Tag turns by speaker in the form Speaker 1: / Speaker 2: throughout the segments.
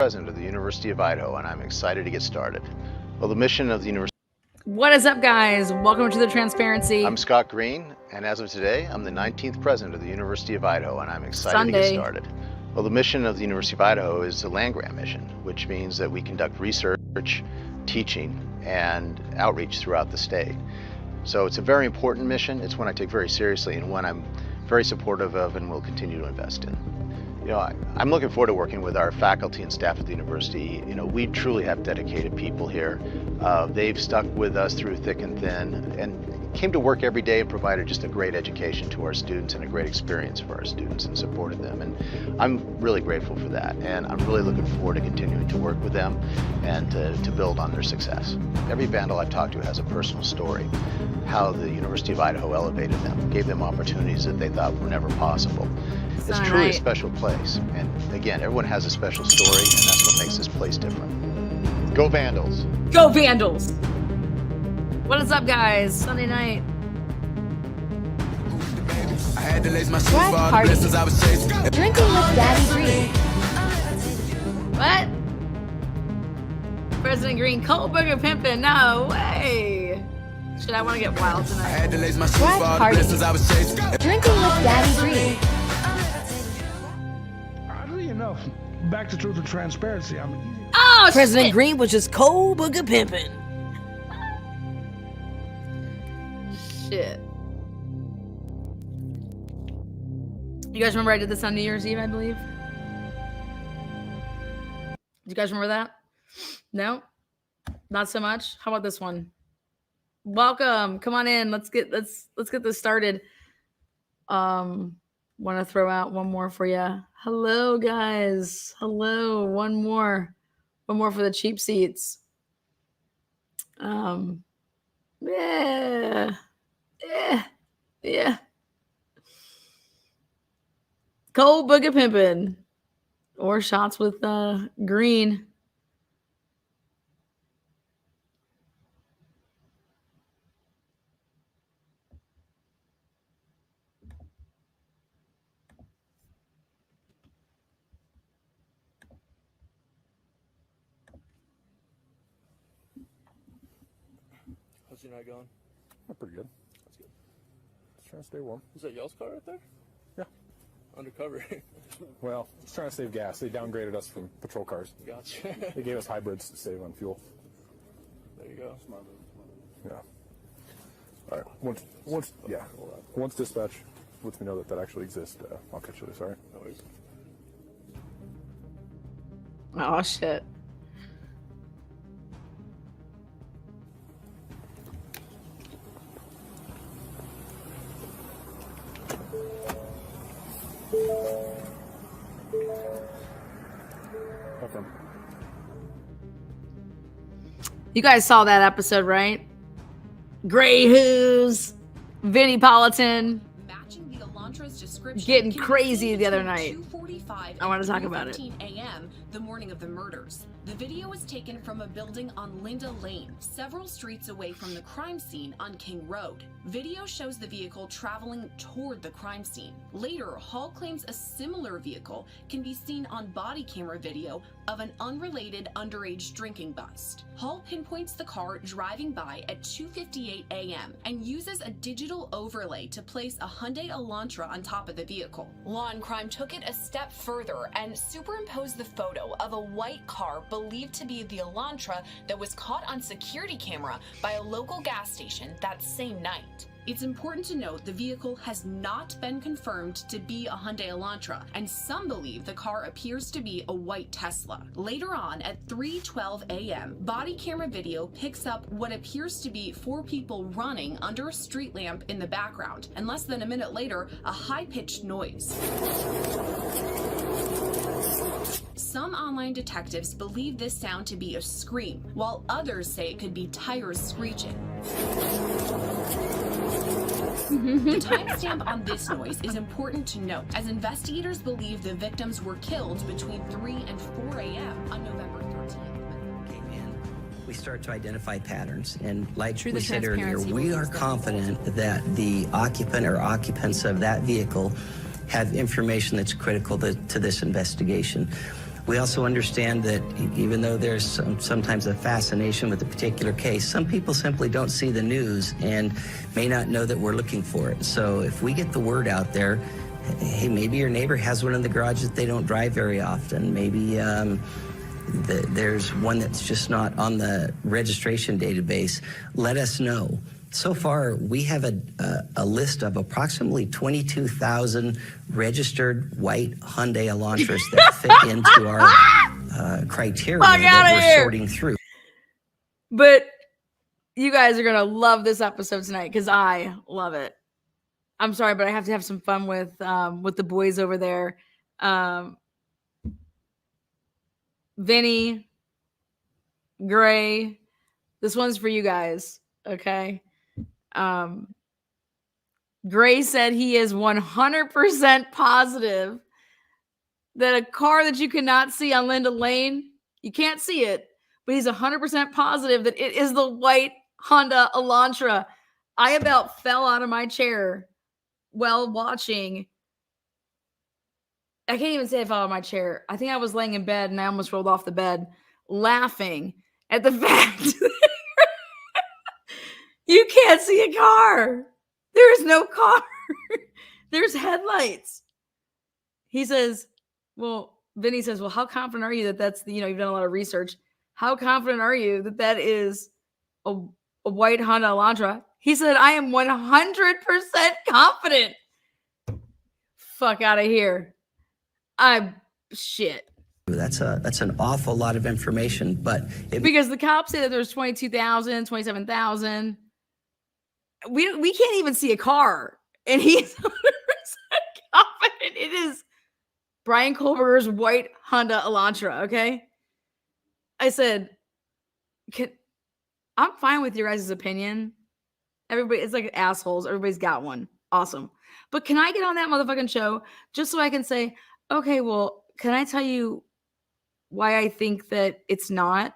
Speaker 1: President of the University of Idaho, and I'm excited to get started. Well, the mission of the University...
Speaker 2: What is up, guys? Welcome to the Transparency.
Speaker 1: I'm Scott Green, and as of today, I'm the 19th President of the University of Idaho, and I'm excited to get started. Well, the mission of the University of Idaho is a land-grant mission, which means that we conduct research, teaching, and outreach throughout the state. So it's a very important mission. It's one I take very seriously and one I'm very supportive of and will continue to invest in. You know, I'm looking forward to working with our faculty and staff at the university. You know, we truly have dedicated people here. They've stuck with us through thick and thin and came to work every day and provided just a great education to our students and a great experience for our students and supported them. And I'm really grateful for that. And I'm really looking forward to continuing to work with them and to build on their success. Every vandal I've talked to has a personal story, how the University of Idaho elevated them, gave them opportunities that they thought were never possible. It's truly a special place. And again, everyone has a special story, and that's what makes this place different. Go Vandals!
Speaker 2: Go Vandals! What is up, guys? Sunday night.
Speaker 3: I had to lace my shoes for all the blessings I was chasing.
Speaker 4: Drinking with Daddy Green.
Speaker 2: What? President Green, Kohberger pimping? No way. Shit, I want to get wild tonight.
Speaker 3: I had to lace my shoes for all the blessings I was chasing.
Speaker 4: Drinking with Daddy Green.
Speaker 5: Oddly enough, back to truth and transparency.
Speaker 2: Oh,
Speaker 6: President
Speaker 2: shit.
Speaker 6: Green was just Kohberger pimping.
Speaker 2: Shit. You guys remember I did this on New Year's Eve, I believe? Do you guys remember that? No? Not so much? How about this one? Welcome. Come on in. Let's get this started. Want to throw out one more for you. Hello, guys. Hello. One more for the cheap seats. Yeah. Kohberger pimpin'. Or shots with Green.
Speaker 7: How's your night going?
Speaker 8: Oh, pretty good.
Speaker 7: That's good.
Speaker 8: Just trying to stay warm.
Speaker 7: Is that y'all's car right there?
Speaker 8: Yeah.
Speaker 7: Undercover.
Speaker 8: Well, just trying to save gas. They downgraded us from patrol cars.
Speaker 7: Gotcha.
Speaker 8: They gave us hybrids to save on fuel.
Speaker 7: There you go.
Speaker 8: Yeah. All right. Once dispatch lets me know that actually exists, I'll catch you this. All right.
Speaker 7: No worries.
Speaker 2: Oh, shit. You guys saw that episode, right? Grey Who's, Vinnie Politan, getting crazy the other night. I want to talk about it.
Speaker 9: A.m. the morning of the murders. The video was taken from a building on Linda Lane, several streets away from the crime scene on King Road. Video shows the vehicle traveling toward the crime scene. Later, Hall claims a similar vehicle can be seen on body camera video of an unrelated underage drinking bust. Hall pinpoints the car driving by at 2:58 a.m. and uses a digital overlay to place a Hyundai Elantra on top of the vehicle. Law and Crime took it a step further and superimposed the photo of a white car believed to be the Elantra that was caught on security camera by a local gas station that same night. It's important to note the vehicle has not been confirmed to be a Hyundai Elantra, and some believe the car appears to be a white Tesla. Later on, at 3:12 a.m., body camera video picks up what appears to be 4 people running under a street lamp in the background, and less than a minute later, a high-pitched noise. Some online detectives believe this sound to be a scream, while others say it could be tires screeching. The timestamp on this noise is important to note, as investigators believe the victims were killed between 3 and 4 a.m. on November 13th.
Speaker 10: We start to identify patterns, and like we said earlier, we are confident that the occupant or occupants of that vehicle have information that's critical to this investigation. We also understand that even though there's sometimes a fascination with a particular case, some people simply don't see the news and may not know that we're looking for it. So if we get the word out there, hey, maybe your neighbor has one in the garage that they don't drive very often. Maybe there's one that's just not on the registration database. Let us know. So far, we have a list of approximately 22,000 registered white Hyundai Elantras that fit into our criteria that we're sorting through.
Speaker 2: But you guys are gonna love this episode tonight because I love it. I'm sorry, but I have to have some fun with the boys over there. Vinny, Gray, this one's for you guys, okay? Gray said he is 100% positive that a car that you cannot see on Linda Lane, you can't see it, but he's 100% positive that it is the white Honda Elantra. I about fell out of my chair while watching. I can't even say I fell out of my chair. I think I was laying in bed and I almost rolled off the bed laughing at the fact you can't see a car. There is no car. There's headlights. He says, Vinny says, well, how confident are you that that's the, you've done a lot of research. How confident are you that that is a white Honda Elantra? He said, I am 100% confident. Fuck out of here. Shit.
Speaker 10: That's an awful lot of information, but
Speaker 2: because the cops say that there's 22,000, 27,000. We can't even see a car, and he's 100% confident it is Bryan Kohberger's white Honda Elantra. Okay, I said, I'm fine with your guys' opinion. Everybody, it's like assholes. Everybody's got one. Awesome, but can I get on that motherfucking show just so I can say, okay, well, can I tell you why I think that it's not?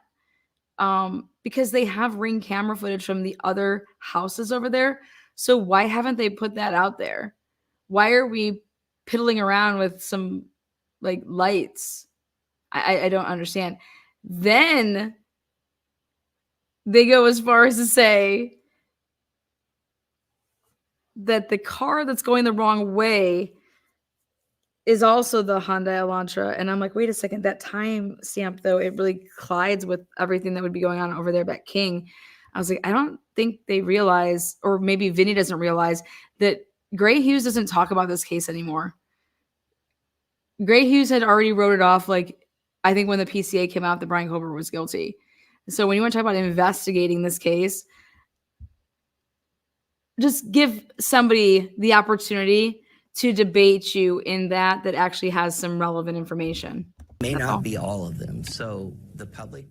Speaker 2: Because they have Ring camera footage from the other houses over there. So why haven't they put that out there? Why are we piddling around with some like lights? I don't understand. Then they go as far as to say that the car that's going the wrong way is also the Honda Elantra. And I'm like, wait a second, that time stamp, though, it really collides with everything that would be going on over there at King. I was like, I don't think they realize, or maybe Vinny doesn't realize, that Gray Hughes doesn't talk about this case anymore. Gray Hughes had already wrote it off, like, I think when the PCA came out that Bryan Kohberger was guilty. So when you want to talk about investigating this case, just give somebody the opportunity to debate you in that actually has some relevant information.
Speaker 10: May not be all of them. So the public.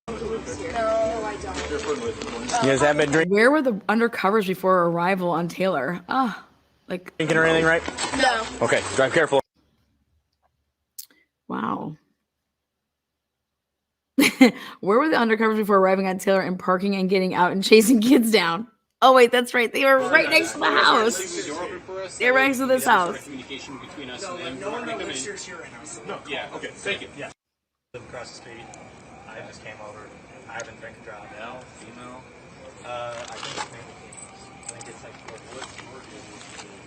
Speaker 11: No, I don't. You guys have been drinking?
Speaker 2: Where were the undercovers before arrival on Taylor? Like
Speaker 11: drinking or anything, right? No. Okay, drive careful.
Speaker 2: Wow. Where were the undercovers before arriving on Taylor and parking and getting out and chasing kids down? Oh, wait, that's right. They were right next to the house. They're right next to this house.
Speaker 12: Communication between us and them. No one lives here right now. No, yeah, okay, thank you. Yeah.
Speaker 13: Live across the street. I just came over. I haven't drank a drop. Male, female? I think it's maybe females. I think it's like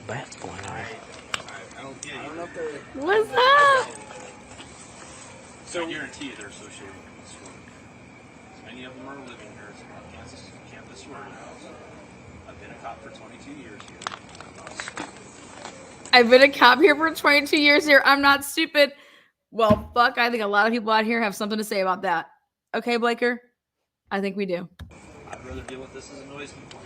Speaker 11: That's going on.
Speaker 12: I don't know if they're...
Speaker 2: What's that?
Speaker 12: So I guarantee you they're associated with this work. Many of them are living here. It's about campus work. I've been a cop for 22 years here.
Speaker 2: I've been a cop here for 22 years here. I'm not stupid. Well, fuck, I think a lot of people out here have something to say about that. Okay, Blaker? I think we do.
Speaker 12: I'd rather deal with this as a noise complaint.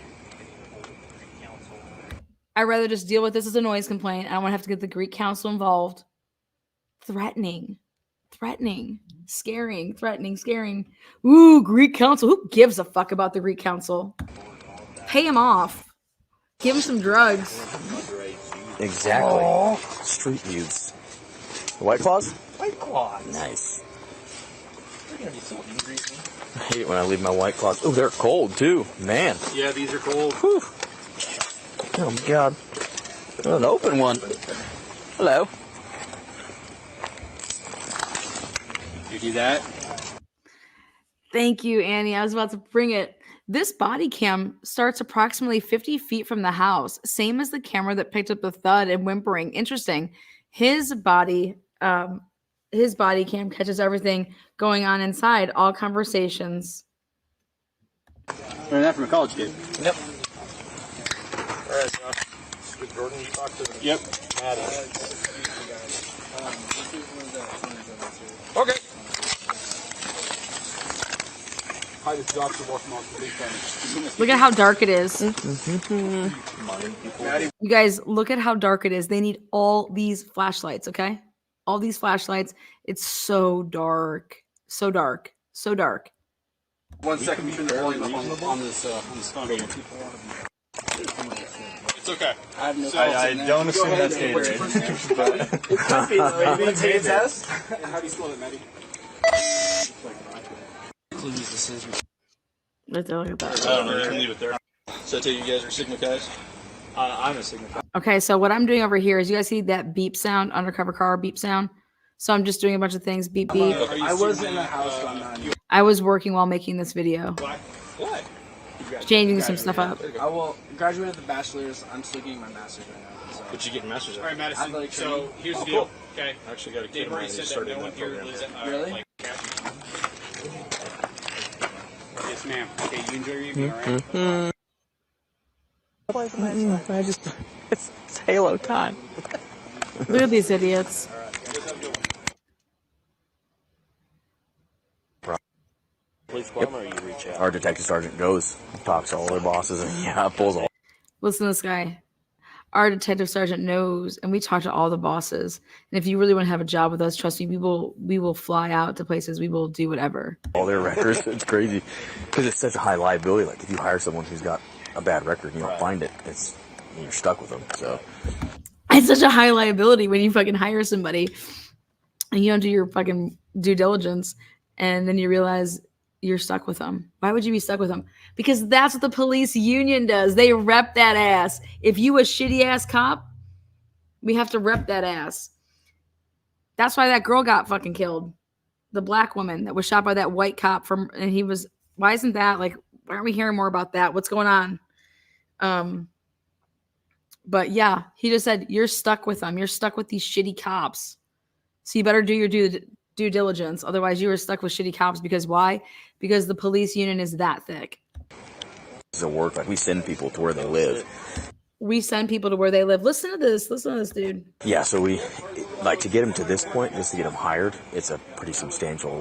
Speaker 2: I'd rather just deal with this as a noise complaint. I don't want to have to get the Greek council involved. Threatening, scaring. Ooh, Greek council. Who gives a fuck about the Greek council? Pay him off. Give him some drugs.
Speaker 11: Exactly. Aww. Street youths. White Claws?
Speaker 13: White Claws.
Speaker 11: Nice. They're gonna be so greasy. I hate it when I leave my White Claws. Oh, they're cold too. Man.
Speaker 12: Yeah, these are cold.
Speaker 11: Whew. Oh my God. An open one. Hello.
Speaker 12: You do that?
Speaker 2: Thank you, Annie. I was about to bring it. This body cam starts approximately 50 feet from the house, same as the camera that picked up the thud and whimpering. Interesting. His body cam catches everything going on inside, all conversations.
Speaker 12: Learned that from a college kid.
Speaker 11: Yep.
Speaker 7: All right, Josh. With Jordan, you talk to them.
Speaker 12: Yep.
Speaker 7: Okay. Hi, this is Officer Baltimore. Please
Speaker 2: Look at how dark it is. You guys, look at how dark it is. They need all these flashlights, okay? All these flashlights. It's so dark. So dark. So dark.
Speaker 12: 1 second, turn the volume up on this phone here. It's okay.
Speaker 7: I don't assume that's Gatorade. But it could be. Maybe take a test. How do you spell it, Maddie?
Speaker 2: Let's look at that.
Speaker 12: I don't know. You can leave it there. So I tell you guys are Sigma guys.
Speaker 7: I'm a Sigma.
Speaker 2: Okay, so what I'm doing over here is you guys see that beep sound, undercover car beep sound? So I'm just doing a bunch of things. Beep, beep.
Speaker 7: I was in the house on that.
Speaker 2: I was working while making this video.
Speaker 12: What?
Speaker 2: Changing some stuff up.
Speaker 14: I will graduate the bachelor's. I'm still getting my master's right now. So.
Speaker 12: But you get your master's at?
Speaker 14: All right, Madison.
Speaker 12: Like
Speaker 14: so
Speaker 12: here's the deal. Okay. I actually got a kid already said that no one here lives at
Speaker 14: really?
Speaker 12: Like, yes, ma'am. Okay, you enjoy your evening, all right?
Speaker 11: I just, it's Halo time.
Speaker 2: Look at these idiots.
Speaker 11: Yep. Our detective sergeant goes, talks to all their bosses, and pulls all.
Speaker 2: Listen to this guy. Our detective sergeant knows, and we talk to all the bosses. And if you really want to have a job with us, trust me, we will fly out to places. We will do whatever.
Speaker 11: All their records. It's crazy because it's such a high liability. Like if you hire someone who's got a bad record and you don't find it, you're stuck with them. So
Speaker 2: it's such a high liability when you fucking hire somebody and you don't do your fucking due diligence, and then you realize you're stuck with them. Why would you be stuck with them? Because that's what the police union does. They rep that ass. If you a shitty ass cop, we have to rep that ass. That's why that girl got fucking killed. The black woman that was shot by that white cop why isn't that like, why aren't we hearing more about that? What's going on? But yeah, he just said, you're stuck with them. You're stuck with these shitty cops. So you better do your due diligence. Otherwise, you are stuck with shitty cops. Because why? Because the police union is that thick.
Speaker 11: Does it work? Like we send people to where they live.
Speaker 2: We send people to where they live. Listen to this. Listen to this, dude.
Speaker 11: Yeah, so we like to get them to this point, just to get them hired. It's a pretty substantial,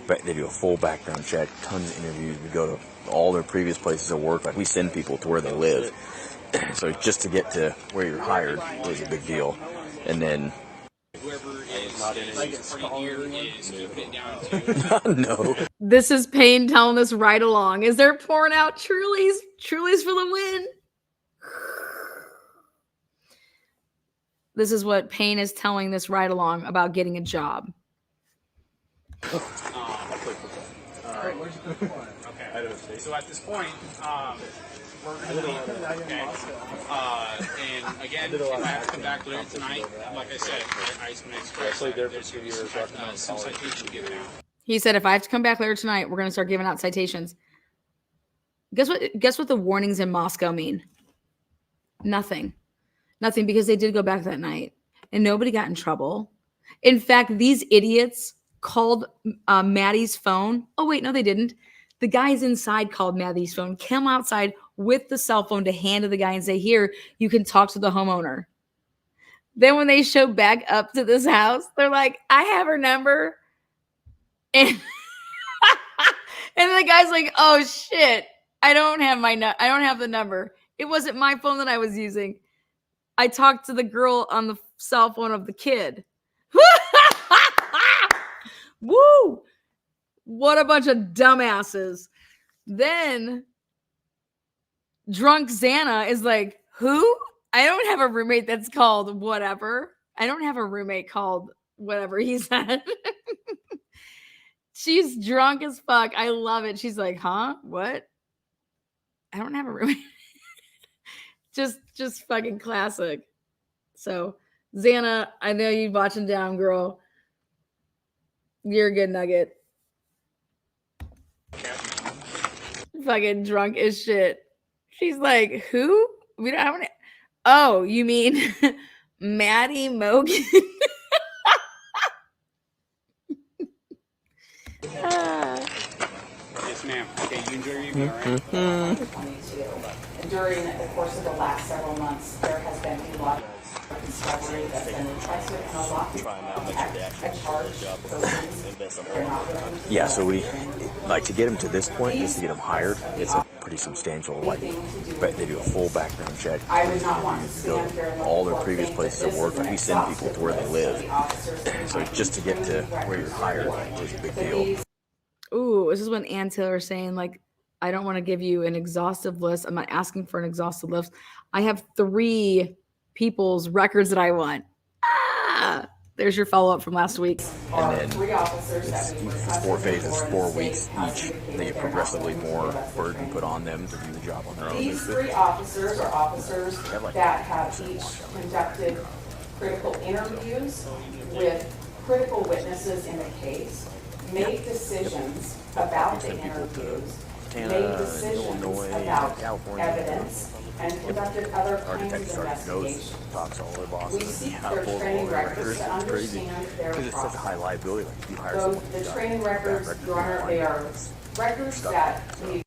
Speaker 11: they do a full background check, tons of interviews. We go to all their previous places of work. Like we send people to where they live. So just to get to where you're hired is a big deal. And then
Speaker 12: whoever is pretty ear is keeping it down to.
Speaker 11: No.
Speaker 2: This is Payne telling us right along. Is they're pouring out Trulies? Trulies for the win. This is what Payne is telling this ride along about getting a job.
Speaker 12: Okay. So at this point, we're going to leave. Okay. And again, if I have to come back later tonight, like I said, I just want to express that there's going to be some citations given out.
Speaker 2: He said, if I have to come back later tonight, we're going to start giving out citations. Guess what the warnings in Moscow mean? Nothing, because they did go back that night and nobody got in trouble. In fact, these idiots called Maddie's phone. Oh, wait, no, they didn't. The guys inside called Maddie's phone, came outside with the cell phone to hand to the guy and say, here, you can talk to the homeowner. Then when they show back up to this house, they're like, I have her number. And, and the guy's like, oh, shit, I don't have the number. It wasn't my phone that I was using. I talked to the girl on the cell phone of the kid. Woo! What a bunch of dumbasses. Then drunk Xana is like, who? I don't have a roommate that's called whatever. I don't have a roommate called whatever he said. She's drunk as fuck. I love it. She's like, huh? What? I don't have a roommate. just fucking classic. So, Xana, I know you watching down, girl. You're a good nugget. Fucking drunk as shit. She's like, who? We don't have any. Oh, you mean Maddie Mogan?
Speaker 15: Yes, ma'am. Okay, you enjoy your evening, all right?
Speaker 16: 2022. And during the course of the last several months, there has been a lot of discovery that's been requested and a lot of
Speaker 11: Yeah, so we like to get them to this point, just to get them hired. It's a pretty substantial, like, but they do a full background check.
Speaker 16: I would not want to
Speaker 11: Go to all their previous places of work. Like, we send people to where they live. So just to get to where you're hired is a big deal.
Speaker 2: Ooh, this is when Ann Taylor is saying, like, I don't want to give you an exhaustive list. I'm not asking for an exhaustive list. I have 3 people's records that I want. There's your follow-up from last week.
Speaker 11: And then it's 4 phases, 4 weeks each. They get progressively more burden put on them to do the job on their own.
Speaker 16: These 3 officers are officers that have each conducted critical interviews with critical witnesses in the case, make decisions about the interviews, make decisions about evidence, and conducted other kinds of investigations. We seek their training records to understand their
Speaker 11: because it's such a high liability. Like, if you hire
Speaker 16: so
Speaker 11: someone,
Speaker 16: the training records, Your Honor, they are records that we.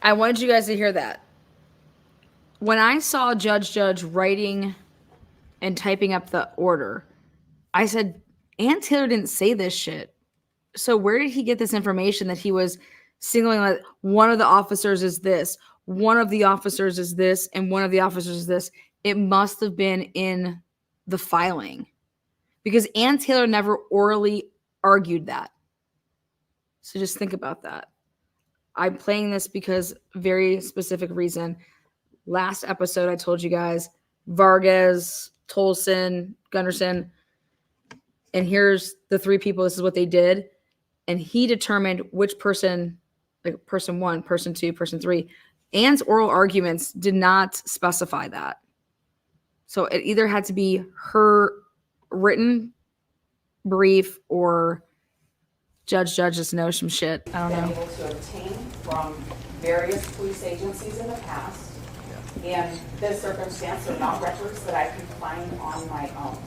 Speaker 2: I wanted you guys to hear that. When I saw Judge writing and typing up the order, I said, Ann Taylor didn't say this shit. So where did he get this information that he was singling like one of the officers is this, one of the officers is this, and one of the officers is this? It must have been in the filing because Ann Taylor never orally argued that. So just think about that. I'm playing this because very specific reason. Last episode, I told you guys, Vargas, Tolson, Gunderson, and here's the 3 people. This is what they did. And he determined which person, like person 1, person 2, person 3. Ann's oral arguments did not specify that. So it either had to be her written brief or Judge just knows some shit. I don't know.
Speaker 16: Been able to obtain from various police agencies in the past. In this circumstance, they're not records that I can find on my own.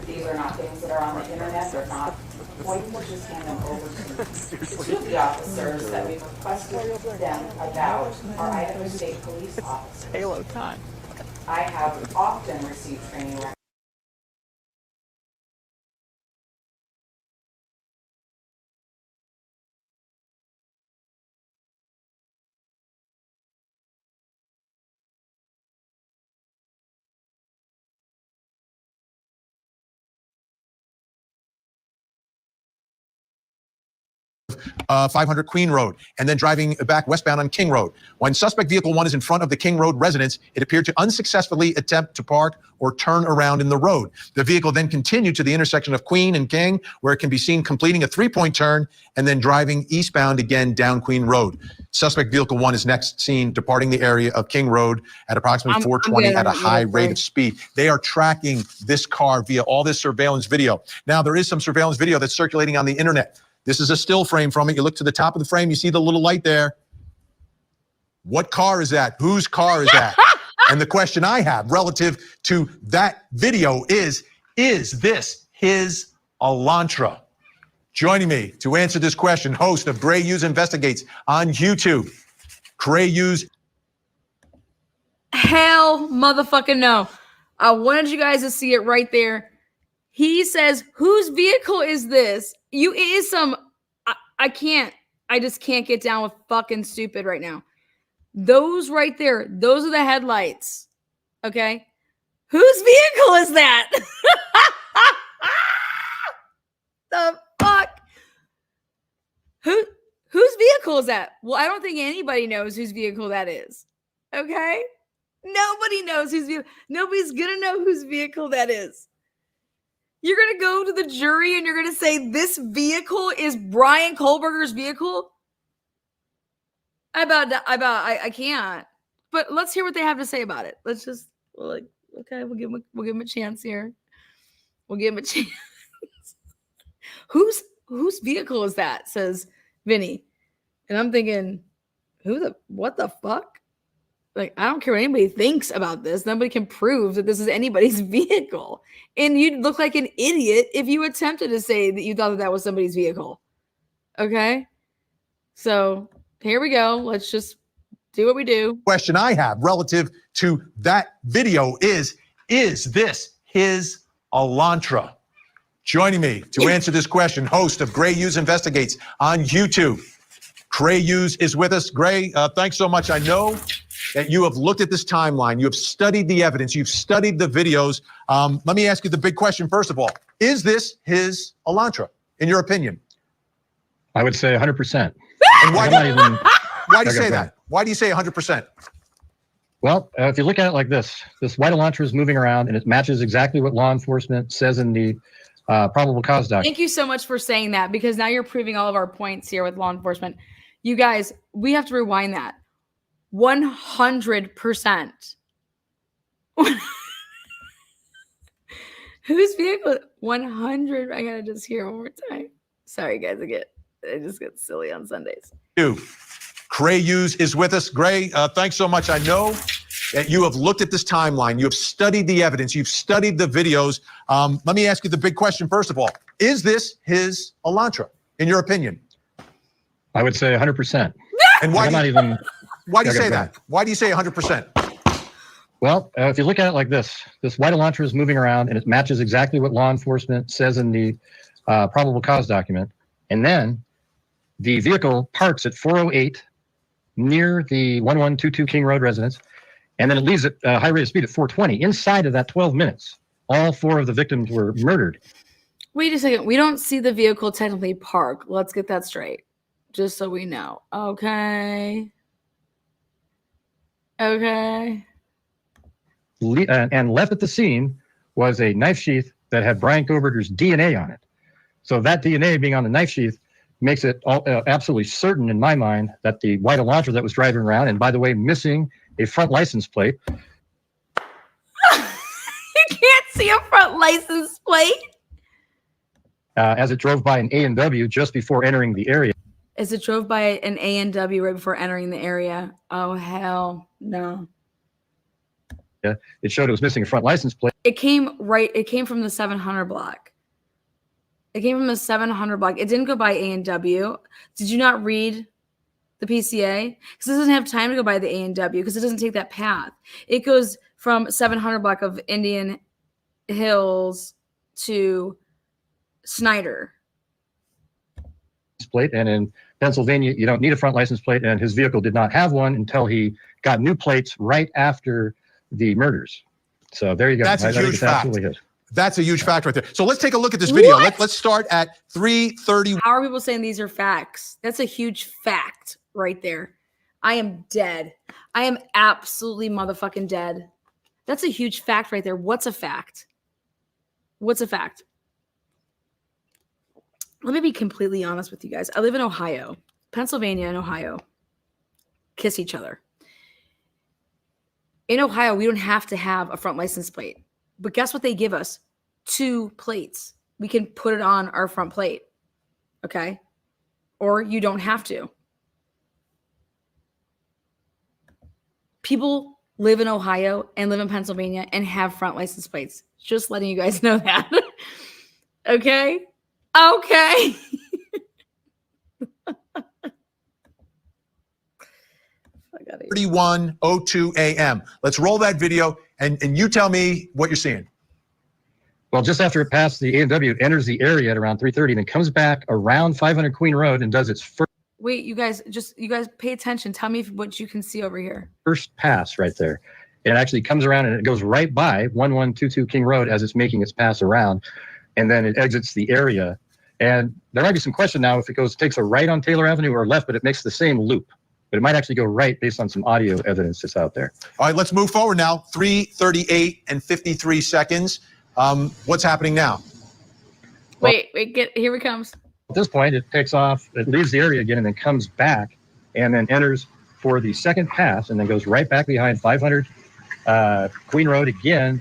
Speaker 16: These are not things that are on the internet. They're not going to just hand them over to 2 of the officers that we've requested them about are Idaho State Police officers.
Speaker 11: Halo time.
Speaker 16: I have often received training records.
Speaker 17: uh, 500 Queen Road, and then driving back westbound on King Road. When suspect vehicle 1 is in front of the King Road residence, it appeared to unsuccessfully attempt to park or turn around in the road. The vehicle then continued to the intersection of Queen and King, where it can be seen completing a 3-point turn and then driving eastbound again down Queen Road. Suspect vehicle 1 is next seen departing the area of King Road at approximately 420 at a high rate of speed. They are tracking this car via all this surveillance video. Now, there is some surveillance video that's circulating on the internet. This is a still frame from it. You look to the top of the frame, you see the little light there. What car is that? Whose car is that? And the question I have relative to that video is this his Elantra? Joining me to answer this question, host of Gray Hughes Investigates on YouTube, Gray Hughes.
Speaker 2: Hell motherfucking no. I wanted you guys to see it right there. He says, whose vehicle is this? It is some, I just can't get down with fucking stupid right now. Those right there, those are the headlights. Okay? Whose vehicle is that? The fuck? Whose vehicle is that? Well, I don't think anybody knows whose vehicle that is. Okay? Nobody knows whose vehicle. Nobody's gonna know whose vehicle that is. You're gonna go to the jury and you're gonna say this vehicle is Bryan Kohberger's vehicle? I can't. But let's hear what they have to say about it. Let's just like Okay, we'll give him a chance here. We'll give him a chance. Whose vehicle is that? Says Vinny. And I'm thinking, what the fuck? Like, I don't care what anybody thinks about this. Nobody can prove that this is anybody's vehicle. And you'd look like an idiot if you attempted to say that you thought that was somebody's vehicle. Okay? So here we go. Let's just do what we do.
Speaker 17: Question I have relative to that video is this his Elantra? Joining me to answer this question, host of Gray Hughes Investigates on YouTube. Gray Hughes is with us. Gray, thanks so much. I know that you have looked at this timeline. You have studied the evidence. You've studied the videos. Let me ask you the big question first of all. Is this his Elantra, in your opinion?
Speaker 18: I would say 100%.
Speaker 17: And why do you say that? Why do you say 100%?
Speaker 18: Well, if you look at it like this white Elantra is moving around and it matches exactly what law enforcement says in the probable cause document.
Speaker 2: Thank you so much for saying that, because now you're proving all of our points here with law enforcement. You guys, we have to rewind that. 100%. Whose vehicle? 100. I gotta just hear it one more time. Sorry, guys. I just get silly on Sundays.
Speaker 17: Gray Hughes is with us. Gray, thanks so much. I know that you have looked at this timeline. You have studied the evidence. You've studied the videos. Let me ask you the big question first of all. Is this his Elantra, in your opinion?
Speaker 18: I would say 100%.
Speaker 17: And why do you say that? Why do you say 100%?
Speaker 18: Well, if you look at it like this white Elantra is moving around and it matches exactly what law enforcement says in the probable cause document. And then the vehicle parks at 408 near the 1122 King Road residence. And then it leaves at a high rate of speed at 420. Inside of that 12 minutes, all 4 of the victims were murdered.
Speaker 2: Wait a second. We don't see the vehicle technically park. Let's get that straight, just so we know. Okay. And
Speaker 18: left at the scene was a knife sheath that had Bryan Kohberger's DNA on it. So that DNA being on the knife sheath makes it absolutely certain in my mind that the white Elantra that was driving around, and by the way, missing a front license plate.
Speaker 2: You can't see a front license plate.
Speaker 18: As it drove by an A&W just before entering the area.
Speaker 2: As it drove by an A&W right before entering the area. Oh, hell no.
Speaker 18: It showed it was missing a front license plate.
Speaker 2: It came from the 700 block. It came from the 700 block. It didn't go by A&W. Did you not read the PCA? Because it doesn't have time to go by the A&W because it doesn't take that path. It goes from 700 block of Indian Hills to Snyder.
Speaker 18: Plate, and in Pennsylvania, you don't need a front license plate, and his vehicle did not have one until he got new plates right after the murders. So there you go.
Speaker 17: That's a huge fact. That's a huge fact right there. So let's take a look at this video. Let's start at 3:30.
Speaker 2: How are people saying these are facts? That's a huge fact right there. I am dead. I am absolutely motherfucking dead. That's a huge fact right there. What's a fact? What's a fact? Let me be completely honest with you guys. I live in Ohio. Pennsylvania and Ohio kiss each other. In Ohio, we don't have to have a front license plate. But guess what they give us? 2 plates. We can put it on our front plate. Okay? Or you don't have to. People live in Ohio and live in Pennsylvania and have front license plates. Just letting you guys know that. Okay? Okay.
Speaker 17: 31:02 a.m. Let's roll that video and you tell me what you're seeing.
Speaker 18: Well, just after it passed the A&W, it enters the area at around 3:30 and it comes back around 500 Queen Road and does its first.
Speaker 2: Wait, you guys pay attention. Tell me what you can see over here.
Speaker 18: First pass right there. It actually comes around and it goes right by 1122 King Road as it's making its pass around. And then it exits the area. And there might be some question now if it takes a right on Taylor Avenue or left, but it makes the same loop. But it might actually go right based on some audio evidence that's out there.
Speaker 17: All right, let's move forward now. 3:38 and 53 seconds. What's happening now?
Speaker 2: Wait, here it comes.
Speaker 18: At this point, it takes off, it leaves the area again, and then comes back and then enters for the second pass and then goes right back behind 500 Queen Road again.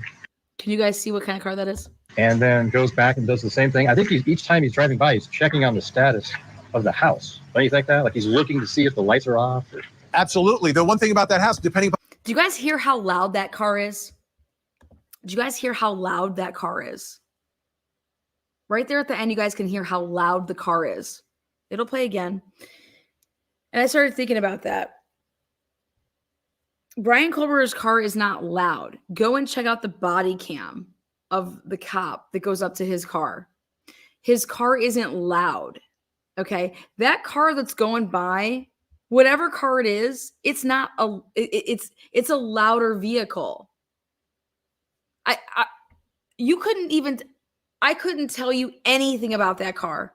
Speaker 2: Can you guys see what kind of car that is?
Speaker 18: And then goes back and does the same thing. I think each time he's driving by, he's checking on the status of the house. Don't you think that? Like he's looking to see if the lights are off.
Speaker 17: Absolutely. The one thing about that house, depending upon...
Speaker 2: Do you guys hear how loud that car is? Do you guys hear how loud that car is? Right there at the end, you guys can hear how loud the car is. It'll play again. And I started thinking about that. Bryan Kohberger's car is not loud. Go and check out the body cam of the cop that goes up to his car. His car isn't loud. Okay? That car that's going by, whatever car it is, it's not a it's a louder vehicle. I couldn't tell you anything about that car.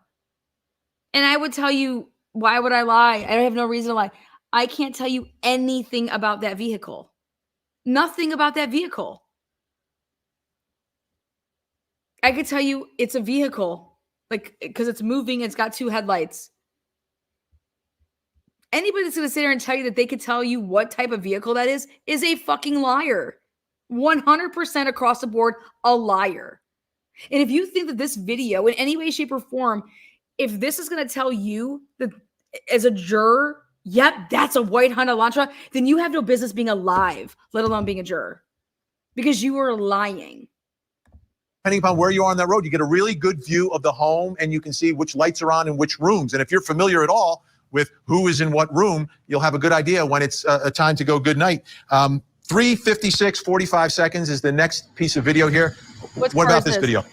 Speaker 2: And I would tell you, why would I lie? I have no reason to lie. I can't tell you anything about that vehicle. Nothing about that vehicle. I could tell you it's a vehicle, like, because it's moving, it's got two headlights. Anybody that's going to sit there and tell you that they could tell you what type of vehicle that is a fucking liar. 100% across the board, a liar. And if you think that this video in any way, shape, or form, if this is going to tell you that as a juror, yep, that's a white Honda Elantra, then you have no business being alive, let alone being a juror, because you are lying.
Speaker 17: Depending upon where you are on that road, you get a really good view of the home, and you can see which lights are on in which rooms. And if you're familiar at all with who is in what room, you'll have a good idea when it's a time to go good night. 3:56, 45 seconds is the next piece of video here. What about this video?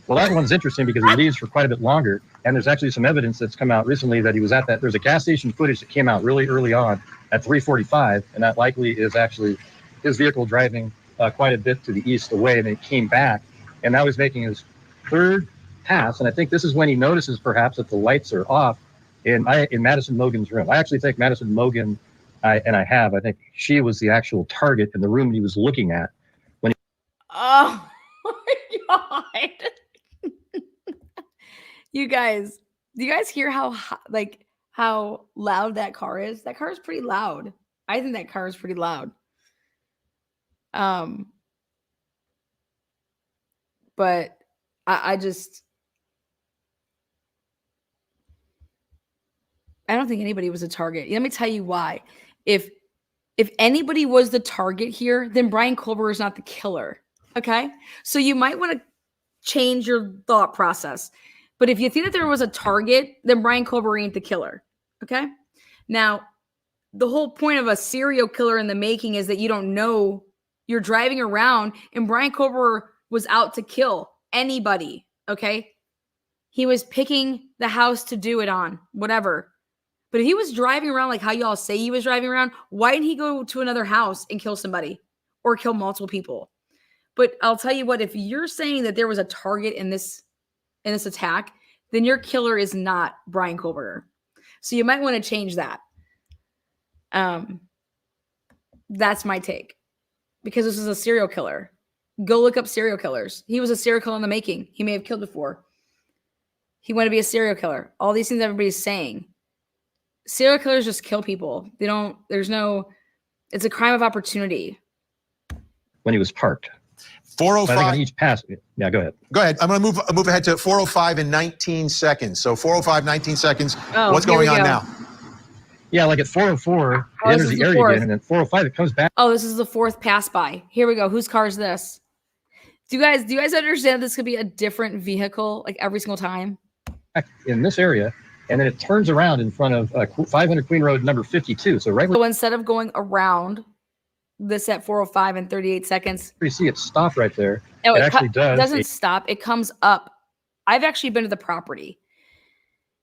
Speaker 18: Well, that one's interesting because he leaves for quite a bit longer. And there's actually some evidence that's come out recently that he was at that. There's a gas station footage that came out really early on at 3:45. And that likely is actually his vehicle driving quite a bit to the east away. And it came back. And now he's making his third pass. And I think this is when he notices perhaps that the lights are off in Madison Mogan's room. I actually think Madison Mogan, I think she was the actual target in the room he was looking at. When
Speaker 2: Oh my God. You guys, do you guys hear how loud that car is? That car is pretty loud. I think that car is pretty loud. But I don't think anybody was a target. Let me tell you why. If anybody was the target here, then Bryan Kohberger is not the killer. Okay? So you might want to change your thought process. But if you think that there was a target, then Bryan Kohberger ain't the killer. Okay? Now, the whole point of a serial killer in the making is that you don't know. You're driving around, and Bryan Kohberger was out to kill anybody. Okay? He was picking the house to do it on, whatever. But if he was driving around like how y'all say he was driving around, why didn't he go to another house and kill somebody or kill multiple people? But I'll tell you what, if you're saying that there was a target in this attack, then your killer is not Bryan Kohberger. So you might want to change that. That's my take. Because this is a serial killer. Go look up serial killers. He was a serial killer in the making. He may have killed before. He wanted to be a serial killer. All these things everybody's saying. Serial killers just kill people. It's a crime of opportunity.
Speaker 18: When he was parked.
Speaker 17: 4:05.
Speaker 18: I think on each pass. Yeah, go ahead.
Speaker 17: Go ahead. I'm going to move ahead to 4:05 in 19 seconds. So 4:05, 19 seconds.
Speaker 2: Oh,
Speaker 17: what's going on now?
Speaker 18: Yeah, like at 4:04, it enters the area again, and then 4:05, it comes back.
Speaker 2: Oh, this is the fourth pass by. Here we go. Whose car is this? Do you guys understand this could be a different vehicle like every single time?
Speaker 18: In this area, and then it turns around in front of 500 Queen Road, number 52. So
Speaker 2: So instead of going around this at 4:05 and 38 seconds,
Speaker 18: you see it stop right there.
Speaker 2: Oh,
Speaker 18: it actually does.
Speaker 2: It doesn't stop. It comes up. I've actually been to the property.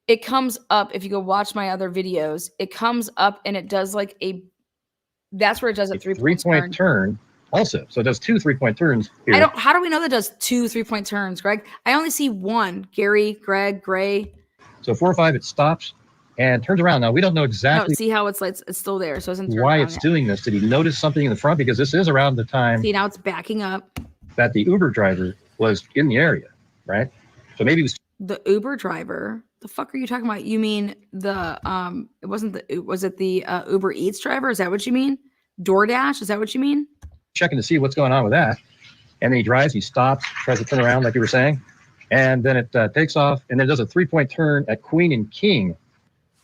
Speaker 2: It comes up. If you go watch my other videos, it comes up and it does like that's where it does a three-point
Speaker 18: turn. Also, so it does 2 3-point turns here.
Speaker 2: How do we know that it does 2 3-point turns, Greg? I only see one. Gary, Greg, Gray.
Speaker 18: So 4:05, it stops and turns around. Now we don't know exactly.
Speaker 2: No, see how it's still there, so it doesn't turn
Speaker 18: why
Speaker 2: around
Speaker 18: it's
Speaker 2: yet.
Speaker 18: doing this. Did he notice something in the front? Because this is around the time.
Speaker 2: See, now it's backing up.
Speaker 18: That the Uber driver was in the area, right? So maybe it was
Speaker 2: the Uber driver. The fuck are you talking about? You mean the was it the Uber Eats driver? Is that what you mean? DoorDash? Is that what you mean?
Speaker 18: checking to see what's going on with that. And then he drives, he stops, tries to turn around like you were saying. And then it takes off and then does a 3-point turn at Queen and King,